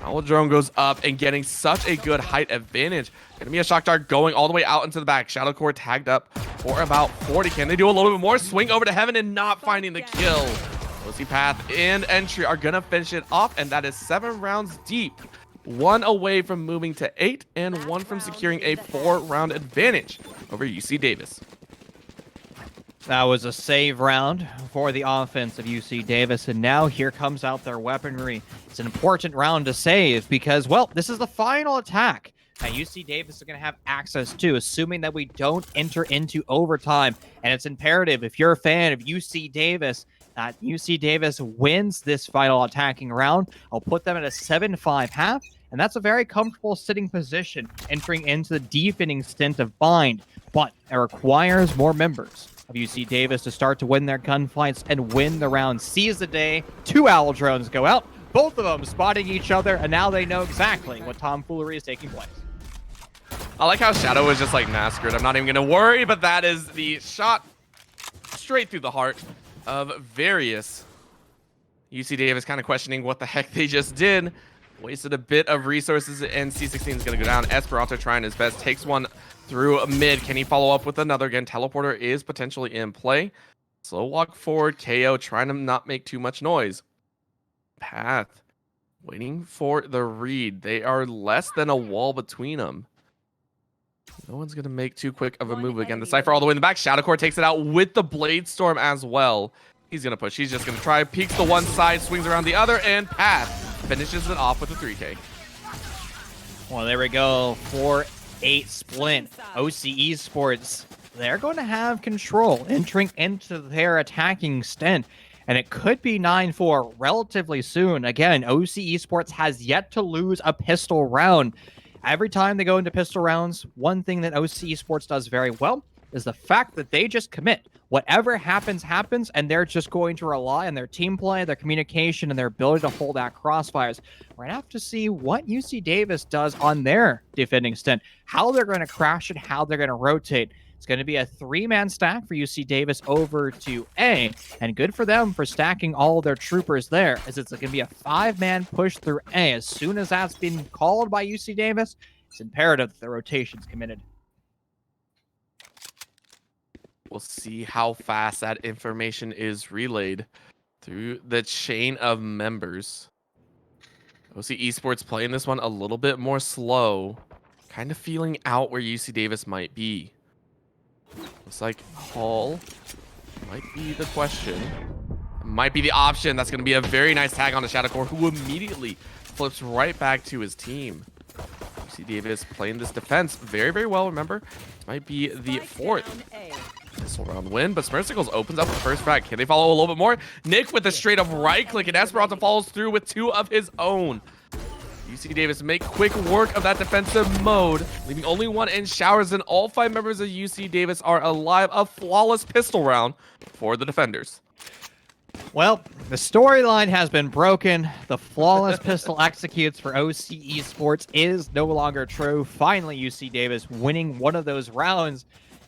Owl Drone goes up and getting such a good height advantage. Gonna be a shock dart going all the way out into the back. Shadow Core tagged up for about 40. Can they do a little bit more? Swing over to heaven and not finding the kill. OC Path and Entry are gonna finish it off, and that is 7 rounds deep. 1 away from moving to 8 and 1 from securing a 4-round advantage over UC Davis. That was a save round for the offense of UC Davis, and now here comes out their weaponry. It's an important round to save because, well, this is the final attack that UC Davis are going to have access to, assuming that we don't enter into overtime. And it's imperative, if you're a fan of UC Davis, that UC Davis wins this final attacking round. I'll put them at a 7-5 half, and that's a very comfortable sitting position entering into the deepening stint of Bind. But it requires more members of UC Davis to start to win their gunfights and win the round. Seize the day. 2 Owl Drones go out, both of them spotting each other, and now they know exactly what tomfoolery is taking place. I like how Shadow was just like massacred. I'm not even going to worry, but that is the shot straight through the heart of Various. UC Davis kind of questioning what the heck they just did. Wasted a bit of resources, and C16 is going to go down. Esperanto trying his best, takes one through mid. Can he follow up with another? Again, Teleporter is potentially in play. Slow walk forward, KO trying to not make too much noise. Path waiting for the read. They are less than a wall between them. No one's going to make too quick of a move again. The Cypher all the way in the back. Shadowcore takes it out with the Blade Storm as well. He's going to push. He's just going to try. Peeks the one side, swings around the other, and Path finishes it off with a 3K. Well, there we go. 4-8 split. OC Esports, they're going to have control entering into their attacking stint. And it could be 9-4 relatively soon. Again, OC Esports has yet to lose a pistol round. Every time they go into pistol rounds, one thing that OC Esports does very well is the fact that they just commit. Whatever happens, happens, and they're just going to rely on their team play, their communication, and their ability to hold out crossfires. We're going to have to see what UC Davis does on their defending stint, how they're going to crash it, how they're going to rotate. It's going to be a 3-man stack for UC Davis over to A, and good for them for stacking all their troopers there, as it's going to be a 5-man push through A. As soon as that's been called by UC Davis, it's imperative that the rotation's committed. We'll see how fast that information is relayed through the chain of members. OC Esports playing this one a little bit more slow, kind of feeling out where UC Davis might be. Looks like Hall might be the question. Might be the option. That's going to be a very nice tag on the Shadow Core, who immediately flips right back to his team. UC Davis playing this defense very, very well. Remember, might be the 4th pistol round win, but Smurfsicles opens up the first frag. Can they follow a little bit more? Nick with a straight up right click, and Esperanto follows through with 2 of his own. UC Davis make quick work of that defensive mode, leaving only 1 in showers, and all 5 members of UC Davis are alive. A flawless pistol round for the defenders. Well, the storyline has been broken. The flawless pistol executes for OC Esports is no longer true. Finally, UC Davis winning one of those rounds.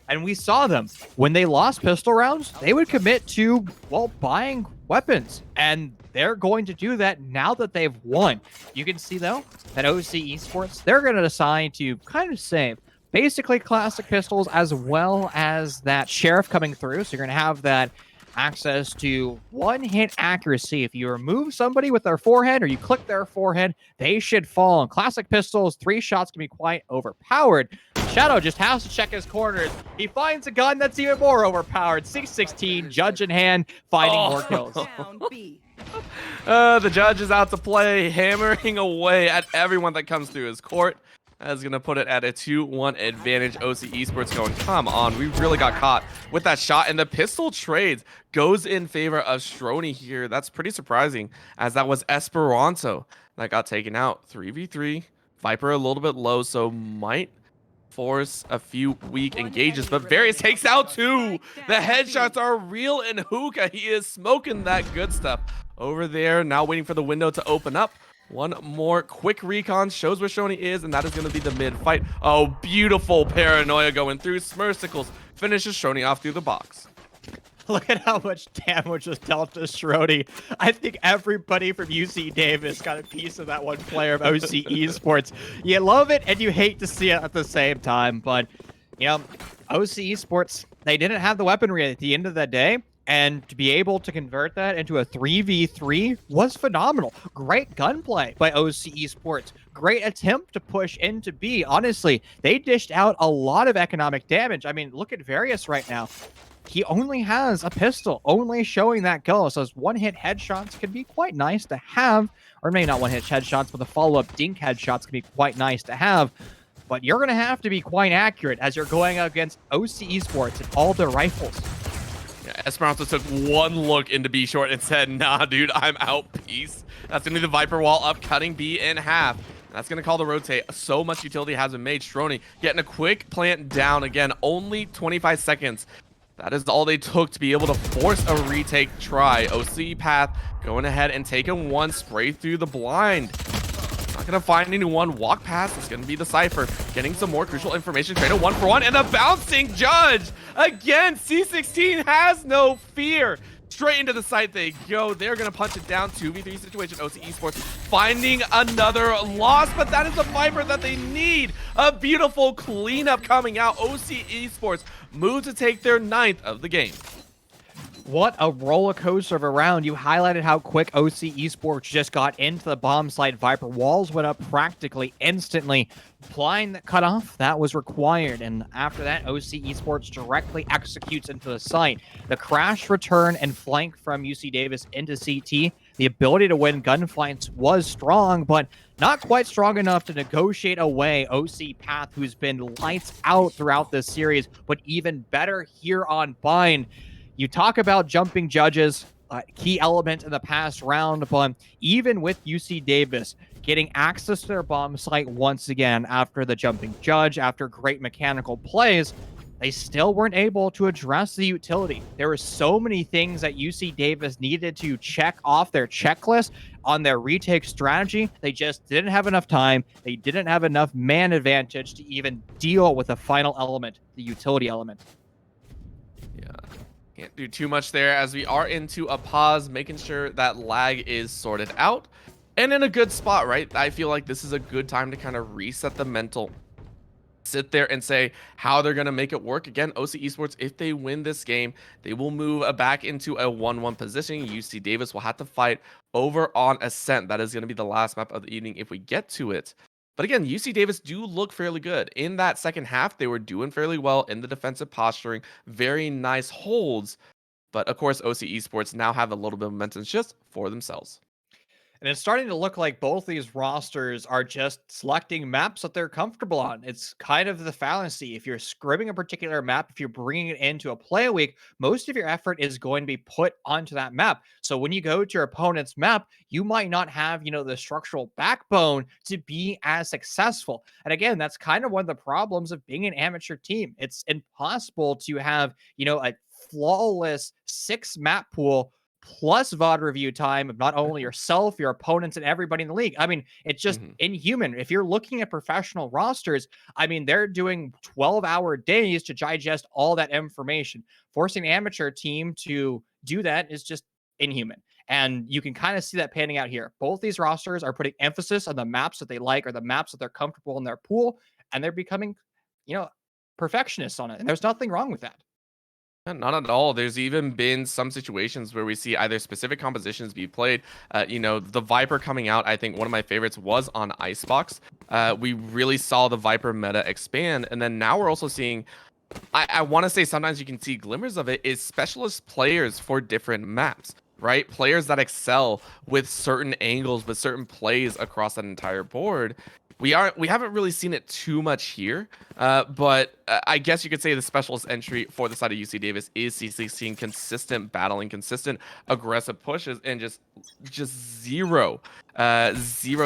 And we saw them. When they lost pistol rounds, they would commit to, well, buying weapons. And they're going to do that now that they've won. You can see, though, that OC Esports, they're going to decide to kind of save basically classic pistols as well as that Sheriff coming through. So you're going to have that access to 1-hit accuracy. If you remove somebody with their forehead or you click their forehead, they should fall. And classic pistols, 3 shots can be quite overpowered. Shadow just has to check his corners. He finds a gun that's even more overpowered. 616, Judge in hand, finding more kills. The Judge is out to play, hammering away at everyone that comes through his court. That's going to put it at a 2-1 advantage. OC Esports going, come on, we really got caught with that shot. And the pistol trades goes in favor of Stroni here. That's pretty surprising, as that was Esperanto that got taken out. 3v3. Viper a little bit low, so might force a few weak engages, but Various takes out 2. The headshots are real in Hookah. He is smoking that good stuff over there, now waiting for the window to open up. One more quick recon shows where Shoni is, and that is going to be the mid fight. Oh, beautiful paranoia going through. Smurfsicles finishes Shoni off through the box. Look at how much damage was dealt to Schrody. I think everybody from UC Davis got a piece of that one player of OC Esports. You love it and you hate to see it at the same time. But, you know, OC Esports, they didn't have the weaponry at the end of the day. And to be able to convert that into a 3v3 was phenomenal. Great gunplay by OC Esports. Great attempt to push into B. Honestly, they dished out a lot of economic damage. I mean, look at Various right now. He only has a pistol, only showing that kill. So those one-hit headshots can be quite nice to have. Or maybe not one-hit headshots, but the follow-up dink headshots can be quite nice to have. But you're going to have to be quite accurate as you're going against OC Esports and all their rifles. Yeah, Esperanto took one look into B short and said, nah, dude, I'm out. Peace. That's going to be the Viper wall up, cutting B in half. That's going to call the rotate. So much utility has been made. Stroni getting a quick plant down. Again, only 25 seconds. That is all they took to be able to force a retake try. OC Path going ahead and taking one spray through the blind. Not going to find anyone. Walk past. It's going to be the Cypher. Getting some more crucial information. Trade a 1-for-1 and a bouncing Judge. Again, C16 has no fear. Straight into the site they go. They're going to punch it down. 2v3 situation. OC Esports finding another loss, but that is the Viper that they need. A beautiful cleanup coming out. OC Esports move to take their 9th of the game. What a roller coaster of a round. You highlighted how quick OC Esports just got into the bomb site. Viper walls went up practically instantly. Applying the cutoff that was required, and after that, OC Esports directly executes into the site. The crash, return, and flank from UC Davis into CT. The ability to win gunfights was strong, but not quite strong enough to negotiate away OC Path, who's been lights out throughout this series, but even better here on Bind. You talk about jumping judges, key element in the past round, but even with UC Davis getting access to their bomb site once again after the jumping judge, after great mechanical plays, they still weren't able to address the utility. There were so many things that UC Davis needed to check off their checklist on their retake strategy. They just didn't have enough time. They didn't have enough man advantage to even deal with the final element, the utility element. Yeah. Can't do too much there as we are into a pause, making sure that lag is sorted out and in a good spot, right? I feel like this is a good time to kind of reset the mental, sit there and say how they're going to make it work. Again, OC Esports, if they win this game, they will move back into a 1-1 position. UC Davis will have to fight over on Ascent. That is going to be the last map of the evening if we get to it. But again, UC Davis do look fairly good. In that second half, they were doing fairly well in the defensive posturing. Very nice holds. But of course, OC Esports now have a little bit of momentum just for themselves. And it's starting to look like both these rosters are just selecting maps that they're comfortable on. It's kind of the fallacy. If you're scrimming a particular map, if you're bringing it into a play week, most of your effort is going to be put onto that map. So when you go to your opponent's map, you might not have, the structural backbone to be as successful. And again, that's kind of one of the problems of being an amateur team. It's impossible to have, a flawless 6 map pool plus VOD review time of not only yourself, your opponents, and everybody in the league. I mean, it's just inhuman. If you're looking at professional rosters, I mean, they're doing 12-hour days to digest all that information. Forcing an amateur team to do that is just inhuman. And you can kind of see that panning out here. Both these rosters are putting emphasis on the maps that they like or the maps that they're comfortable in their pool, and they're becoming, perfectionists on it. And there's nothing wrong with that. Not at all. There's even been some situations where we see either specific compositions be played. The Viper coming out, I think one of my favorites was on Icebox. We really saw the Viper meta expand, and then now we're also seeing I want to say sometimes you can see glimmers of it is specialist players for different maps, right? Players that excel with certain angles, with certain plays across that entire board. We haven't really seen it too much here, but I guess you could say the specialist entry for the side of UC Davis is C16 consistent battling, consistent aggressive pushes, and just zero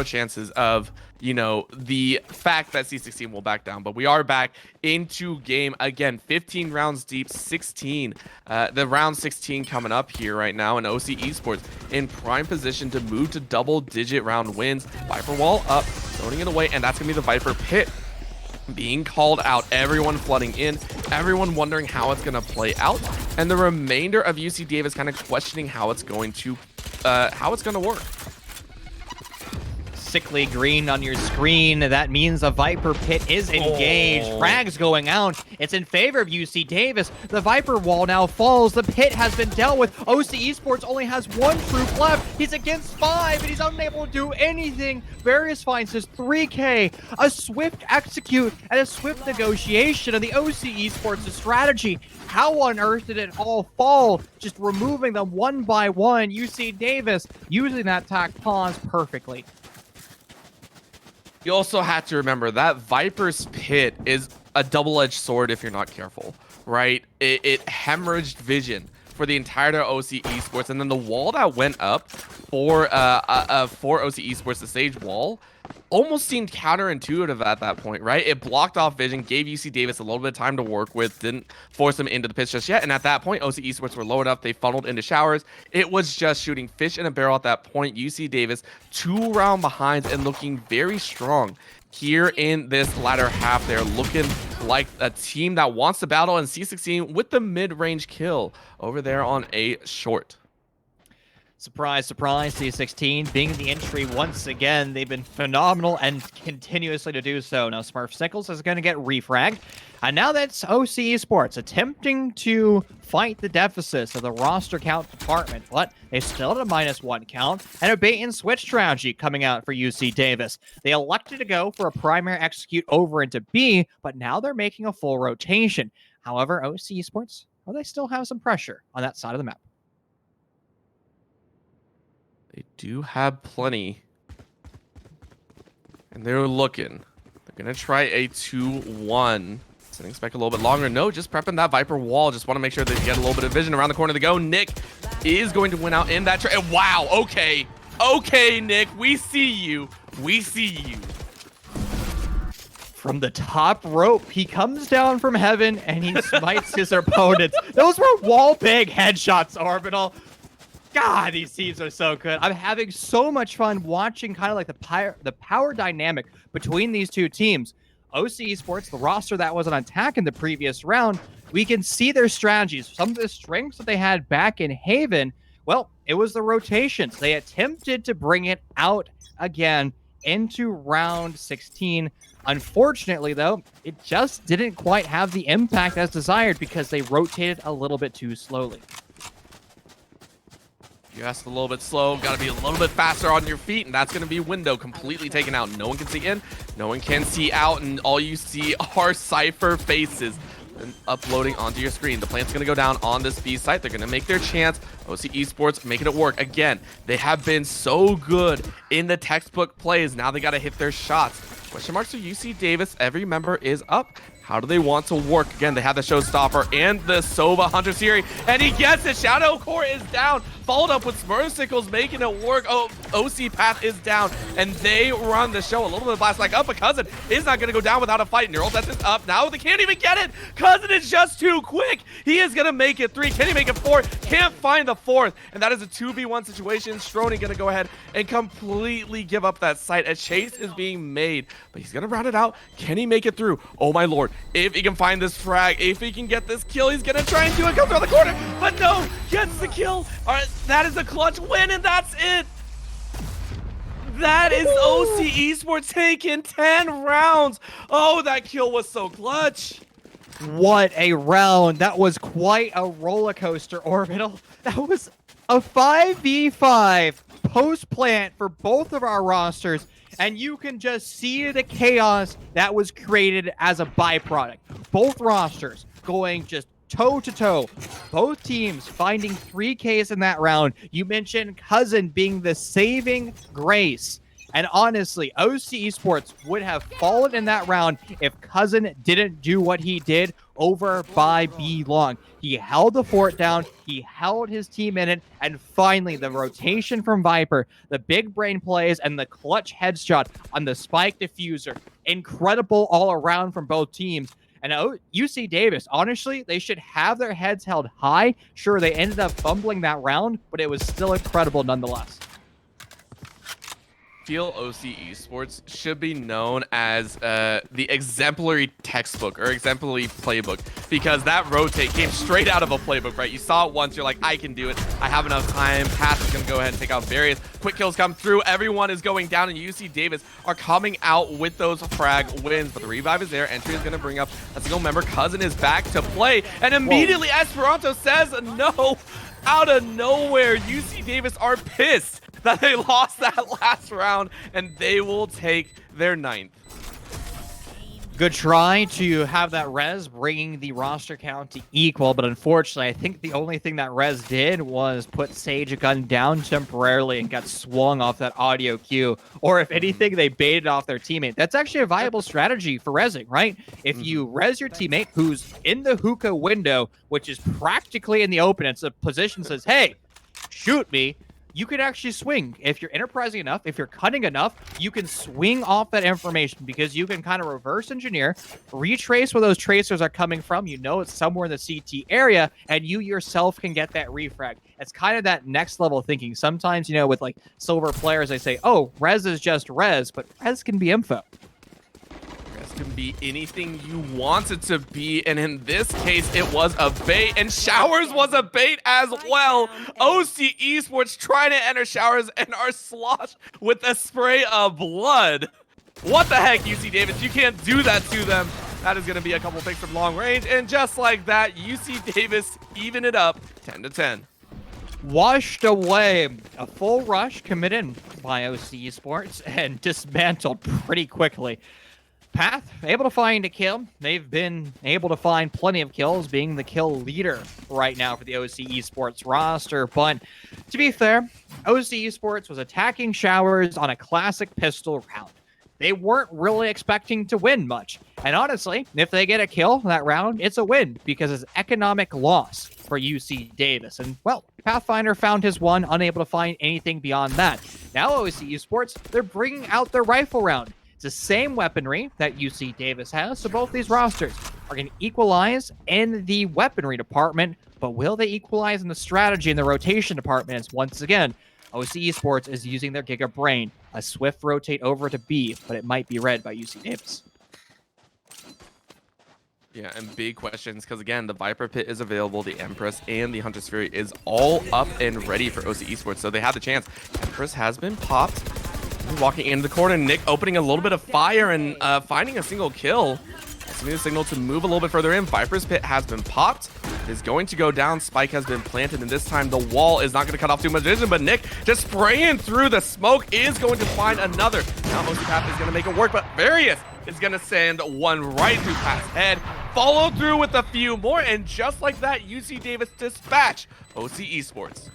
chances of the fact that C16 will back down. But we are back into game again, 15 rounds deep, 16. The round 16 coming up here right now, and OC Esports in prime position to move to double-digit round wins. Viper wall up, loading it away, and that's gonna be the Viper pit being called out. Everyone flooding in, everyone wondering how it's gonna play out, and the remainder of UC Davis kind of questioning how it's going to work. Sickly green on your screen. That means a Viper pit is engaged. Frags going out. It's in favor of UC Davis. The Viper wall now falls. The pit has been dealt with. OC Esports only has one troop left. He's against 5, and he's unable to do anything. Various finds his 3K. A swift execute and a swift negotiation of the OC Esports strategy. How on earth did it all fall? Just removing them one by one. UC Davis using that tac pause perfectly. You also have to remember that Viper's pit is a double-edged sword if you're not careful, right? It hemorrhaged vision for the entire OC Esports, and then the wall that went up for OC Esports, the Sage wall, almost seemed counterintuitive at that point, right? It blocked off vision, gave UC Davis a little bit of time to work with, didn't force them into the pits just yet, and at that point, OC Esports were low enough, they funneled into showers. It was just shooting fish in a barrel at that point. UC Davis 2 round behind and looking very strong here in this latter half. They're looking like a team that wants to battle, and C16 with the mid-range kill over there on a short. Surprise, surprise, C16 being the entry once again. They've been phenomenal and continuously to do so. Now Smurf Sickles is going to get refragged. And now that's OC Esports attempting to fight the deficits of the roster count department, but they still had a -1 count and a bait and switch strategy coming out for UC Davis. They elected to go for a primary execute over into B, but now they're making a full rotation. However, OC Esports, well, they still have some pressure on that side of the map. They do have plenty. And they're looking. They're going to try a 2-1. Sitting spec a little bit longer. No, just prepping that Viper wall. Just want to make sure they get a little bit of vision around the corner to go. Nick is going to win out in that trade. Wow, okay. Okay, Nick, we see you. We see you. From the top rope, he comes down from heaven and he smites his opponents. Those were wall big headshots, Orbital. God, these teams are so good. I'm having so much fun watching kind of like the power dynamic between these two teams. OC Esports, the roster that was on attack in the previous round, we can see their strategies. Some of the strengths that they had back in Haven, well, it was the rotations. They attempted to bring it out again into round 16. Unfortunately, though, it just didn't quite have the impact as desired because they rotated a little bit too slowly. You asked a little bit slow, got to be a little bit faster on your feet, and that's going to be window completely taken out. No one can see in, no one can see out, and all you see are Cypher faces and uploading onto your screen. The plant's going to go down on this B site. They're going to make their chance. OC Esports making it work. Again, they have been so good in the textbook plays. Now they got to hit their shots. Question marks for UC Davis. Every member is up. How do they want to work? Again, they have the Showstopper and the Sova Hunter Siri, and he gets it. Shadow Core is down, followed up with Smurfsicles making it work. Oh, OC Path is down, and they run the show. A little bit of blast like up, but Cousin is not going to go down without a fight. Neural Death is up now. They can't even get it. Cousin is just too quick. He is going to make it 3. Can he make it 4? Can't find the 4th, and that is a 2v1 situation. Stroni going to go ahead and completely give up that site. A chase is being made, but he's going to round it out. Can he make it through? Oh my lord. If he can find this frag, if he can get this kill, he's gonna try and do it. Comes around the corner, but no, gets the kill. All right, that is a clutch win, and that's it. That is OC Esports taking 10 rounds. Oh, that kill was so clutch. What a round. That was quite a roller coaster, Orbital. That was a 5v5 post plant for both of our rosters, and you can just see the chaos that was created as a byproduct. Both rosters going just toe to toe. Both teams finding 3Ks in that round. You mentioned Cousin being the saving grace. And honestly, OC Esports would have fallen in that round if Cousin didn't do what he did over by B Long. He held the fort down, he held his team in it, and finally the rotation from Viper, the big brain plays, and the clutch headshot on the spike diffuser. Incredible all around from both teams. And UC Davis, honestly, they should have their heads held high. Sure, they ended up fumbling that round, but it was still incredible nonetheless. Feel OC Esports should be known as the exemplary textbook or exemplary playbook, because that rotate came straight out of a playbook, right? You saw it once, you're like, I can do it. I have enough time. Path is going to go ahead and take out various. Quick kills come through. Everyone is going down, and UC Davis are coming out with those frag wins. But the revive is there. Entry is going to bring up a single member. Cousin is back to play, and immediately Esperanto says no. Out of nowhere, UC Davis are pissed that they lost that last round, and they will take their 9th. Good try to have that res, bringing the roster count to equal, but unfortunately, I think the only thing that res did was put Sage a gun down temporarily and got swung off that audio cue. Or if anything, they baited off their teammate. That's actually a viable strategy for resing, right? If you res your teammate who's in the hookah window, which is practically in the open, it's a position that says, hey, shoot me. You can actually swing. If you're enterprising enough, if you're cunning enough, you can swing off that information, because you can kind of reverse engineer, retrace where those tracers are coming from. You know it's somewhere in the CT area, and you yourself can get that refrag. It's kind of that next level thinking. Sometimes, you know, with like silver players, they say, oh, res is just res, but res can be info. Can be anything you want it to be, and in this case it was a bait, and Showers was a bait as well. OC Esports trying to enter Showers and are sloshed with a spray of blood. What the heck, UC Davis? You can't do that to them. That is going to be a couple picks from long range, and just like that, UC Davis even it up 10-10. Washed away. A full rush committed by OC Esports and dismantled pretty quickly. Path, able to find a kill. They've been able to find plenty of kills, being the kill leader right now for the OC Esports roster. But to be fair, OC Esports was attacking Showers on a classic pistol round. They weren't really expecting to win much. And honestly, if they get a kill that round, it's a win, because it's economic loss for UC Davis. And, well, Pathfinder found his one, unable to find anything beyond that. Now OC Esports, they're bringing out their rifle round. It's the same weaponry that UC Davis has, so both these rosters are going to equalize in the weaponry department, but will they equalize in the strategy and the rotation department? As once again, OC Esports is using their Giga Brain, a swift rotate over to B, but it might be read by UC Davis. Yeah, and big questions, because again, the Viper Pit is available, the Empress and the Hunter's Fury is all up and ready for OC Esports, so they have the chance. Empress has been popped. Walking into the corner, Nick opening a little bit of fire and finding a single kill. Sending a signal to move a little bit further in. Viper's Pit has been popped. It is going to go down. Spike has been planted, and this time the wall is not going to cut off too much vision, but Nick just spraying through the smoke is going to find another. Now OCPath is going to make it work, but Various is going to send one right through Path's head. Follow through with a few more, and just like that, UC Davis dispatch OC Esports.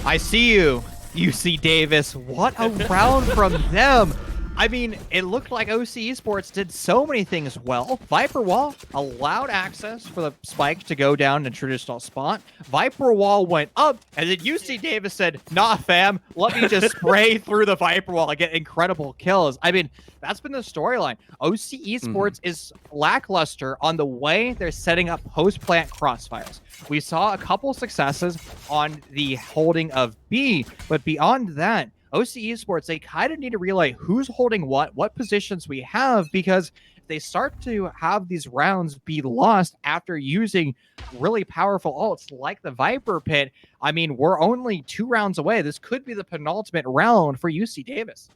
I see you, UC Davis. What a round from them. I mean, it looked like OC Esports did so many things well. Viper Wall allowed access for the spike to go down in a traditional spot. Viper Wall went up, and then UC Davis said, nah, fam, let me just spray through the Viper Wall and get incredible kills. I mean, that's been the storyline. OC Esports is lackluster on the way they're setting up post-plant crossfires. We saw a couple successes on the holding of B, but beyond that, OC Esports, they kind of need to realize who's holding what positions we have, because if they start to have these rounds be lost after using really powerful ults like the Viper Pit, I mean, we're only 2 rounds away. This could be the penultimate round for UC Davis.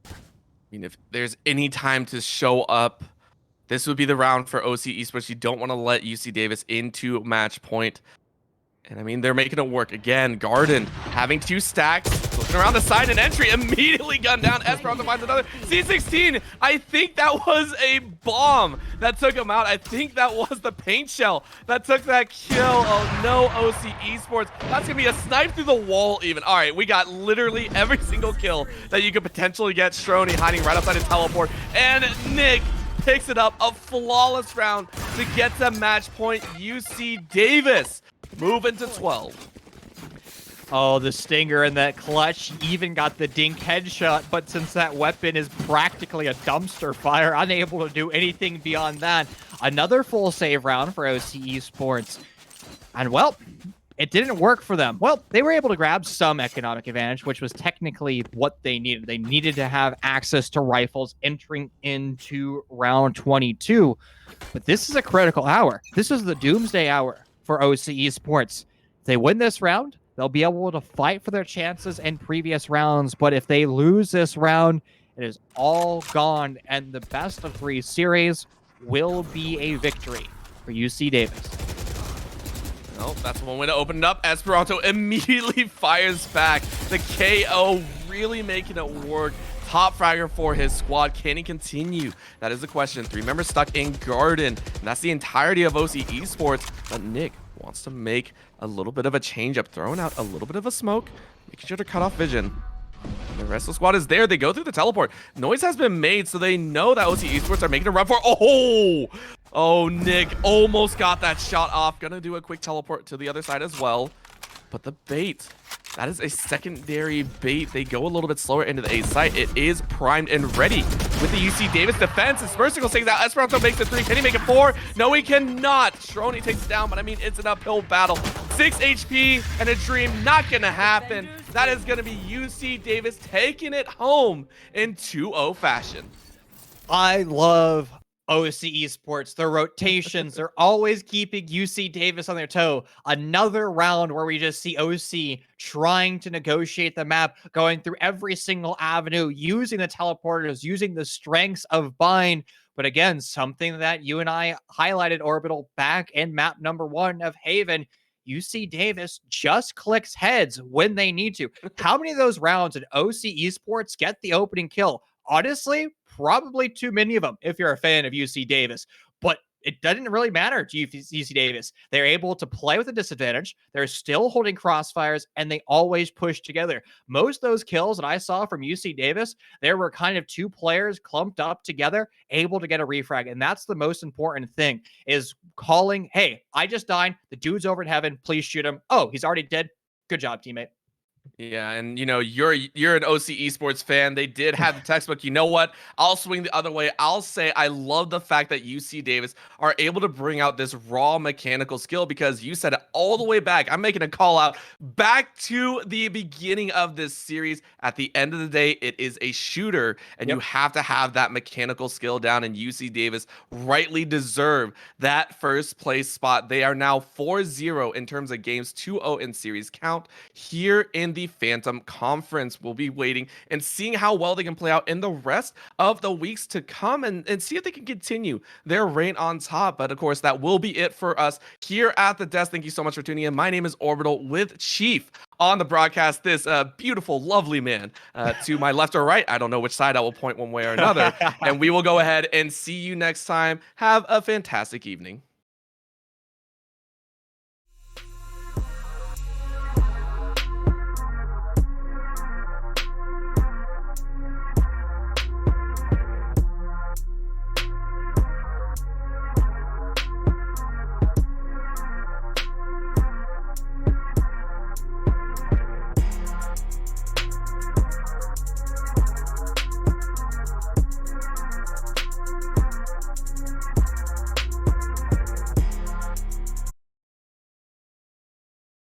I mean, if there's any time to show up This would be the round for OC Esports. You don't want to let UC Davis into match point. And I mean, they're making it work. Again, Garden having 2 stacks, looking around the side and entry, immediately gunned down. Esperanto finds another. C16, I think that was a bomb that took him out. I think that was the paint shell that took that kill. Oh no, OC Esports. That's gonna be a snipe through the wall even. All right, we got literally every single kill that you could potentially get. Strony hiding right outside his teleport. And Nick picks it up. A flawless round to get to match point. UC Davis moving to 12. Oh, the stinger and that clutch even got the dink headshot, but since that weapon is practically a dumpster fire, unable to do anything beyond that. Another full save round for OC Esports. And well, it didn't work for them. Well, they were able to grab some economic advantage, which was technically what they needed. They needed to have access to rifles entering into round 22. But this is a critical hour. This is the doomsday hour for OC Esports. If they win this round, they'll be able to fight for their chances in previous rounds. But if they lose this round, it is all gone. And the best of 3 series will be a victory for UC Davis. Oh, that's one way to open it up. Esperanto immediately fires back. The KO really making it work. Top fragger for his squad. Can he continue? That is the question. 3 members stuck in Garden. And that's the entirety of OC Esports. But Nick wants to make a little bit of a change up, throwing out a little bit of a smoke, making sure to cut off vision. And the rest of the squad is there. They go through the teleport. Noise has been made, so they know that OC Esports are making a run for. Oh, Nick almost got that shot off. Gonna do a quick teleport to the other side as well. But the bait, that is a secondary bait. They go a little bit slower into the A site. It is primed and ready with the UC Davis defense. And Smirsicle takes out. Esperanto makes it 3. Can he make it 4? No, he cannot. Strony takes it down, but I mean, it's an uphill battle. 6 HP and a dream, not gonna happen. That is gonna be UC Davis taking it home in 2-0 fashion. I love OC Esports. Their rotations, they're always keeping UC Davis on their toe. Another round where we just see OC trying to negotiate the map, going through every single avenue, using the teleporters, using the strengths of Bind. But again, something that you and I highlighted, Orbital, back in map number 1 of Haven. UC Davis just clicks heads when they need to. How many of those rounds did OC Esports get the opening kill? Honestly, probably too many of them if you're a fan of UC Davis. But it doesn't really matter to UC Davis. They're able to play with a disadvantage. They're still holding crossfires, and they always push together. Most of those kills that I saw from UC Davis, there were kind of 2 players clumped up together, able to get a refrag. And that's the most important thing, is calling, hey, I just died. The dude's over in heaven. Please shoot him. Oh, he's already dead. Good job, teammate. Yeah, and you know, you're an OC Esports fan. They did have the textbook. You know what? I'll swing the other way. I'll say I love the fact that UC Davis are able to bring out this raw mechanical skill, because you said it all the way back. I'm making a call out back to the beginning of this series. At the end of the day, it is a shooter, and you have to have that mechanical skill down, and UC Davis rightly deserve that first place spot. They are now 4-0 in terms of games, 2-0 in series count here in the Phantom Conference. We'll be waiting and seeing how well they can play out in the rest of the weeks to come, and see if they can continue their reign on top. But of course, that will be it for us here at the desk. Thank you so much for tuning in. My name is Orbital, with Chief on the broadcast, this beautiful, lovely man to my left or right. I don't know which side I will point one way or another. And we will go ahead and see you next time. Have a fantastic evening.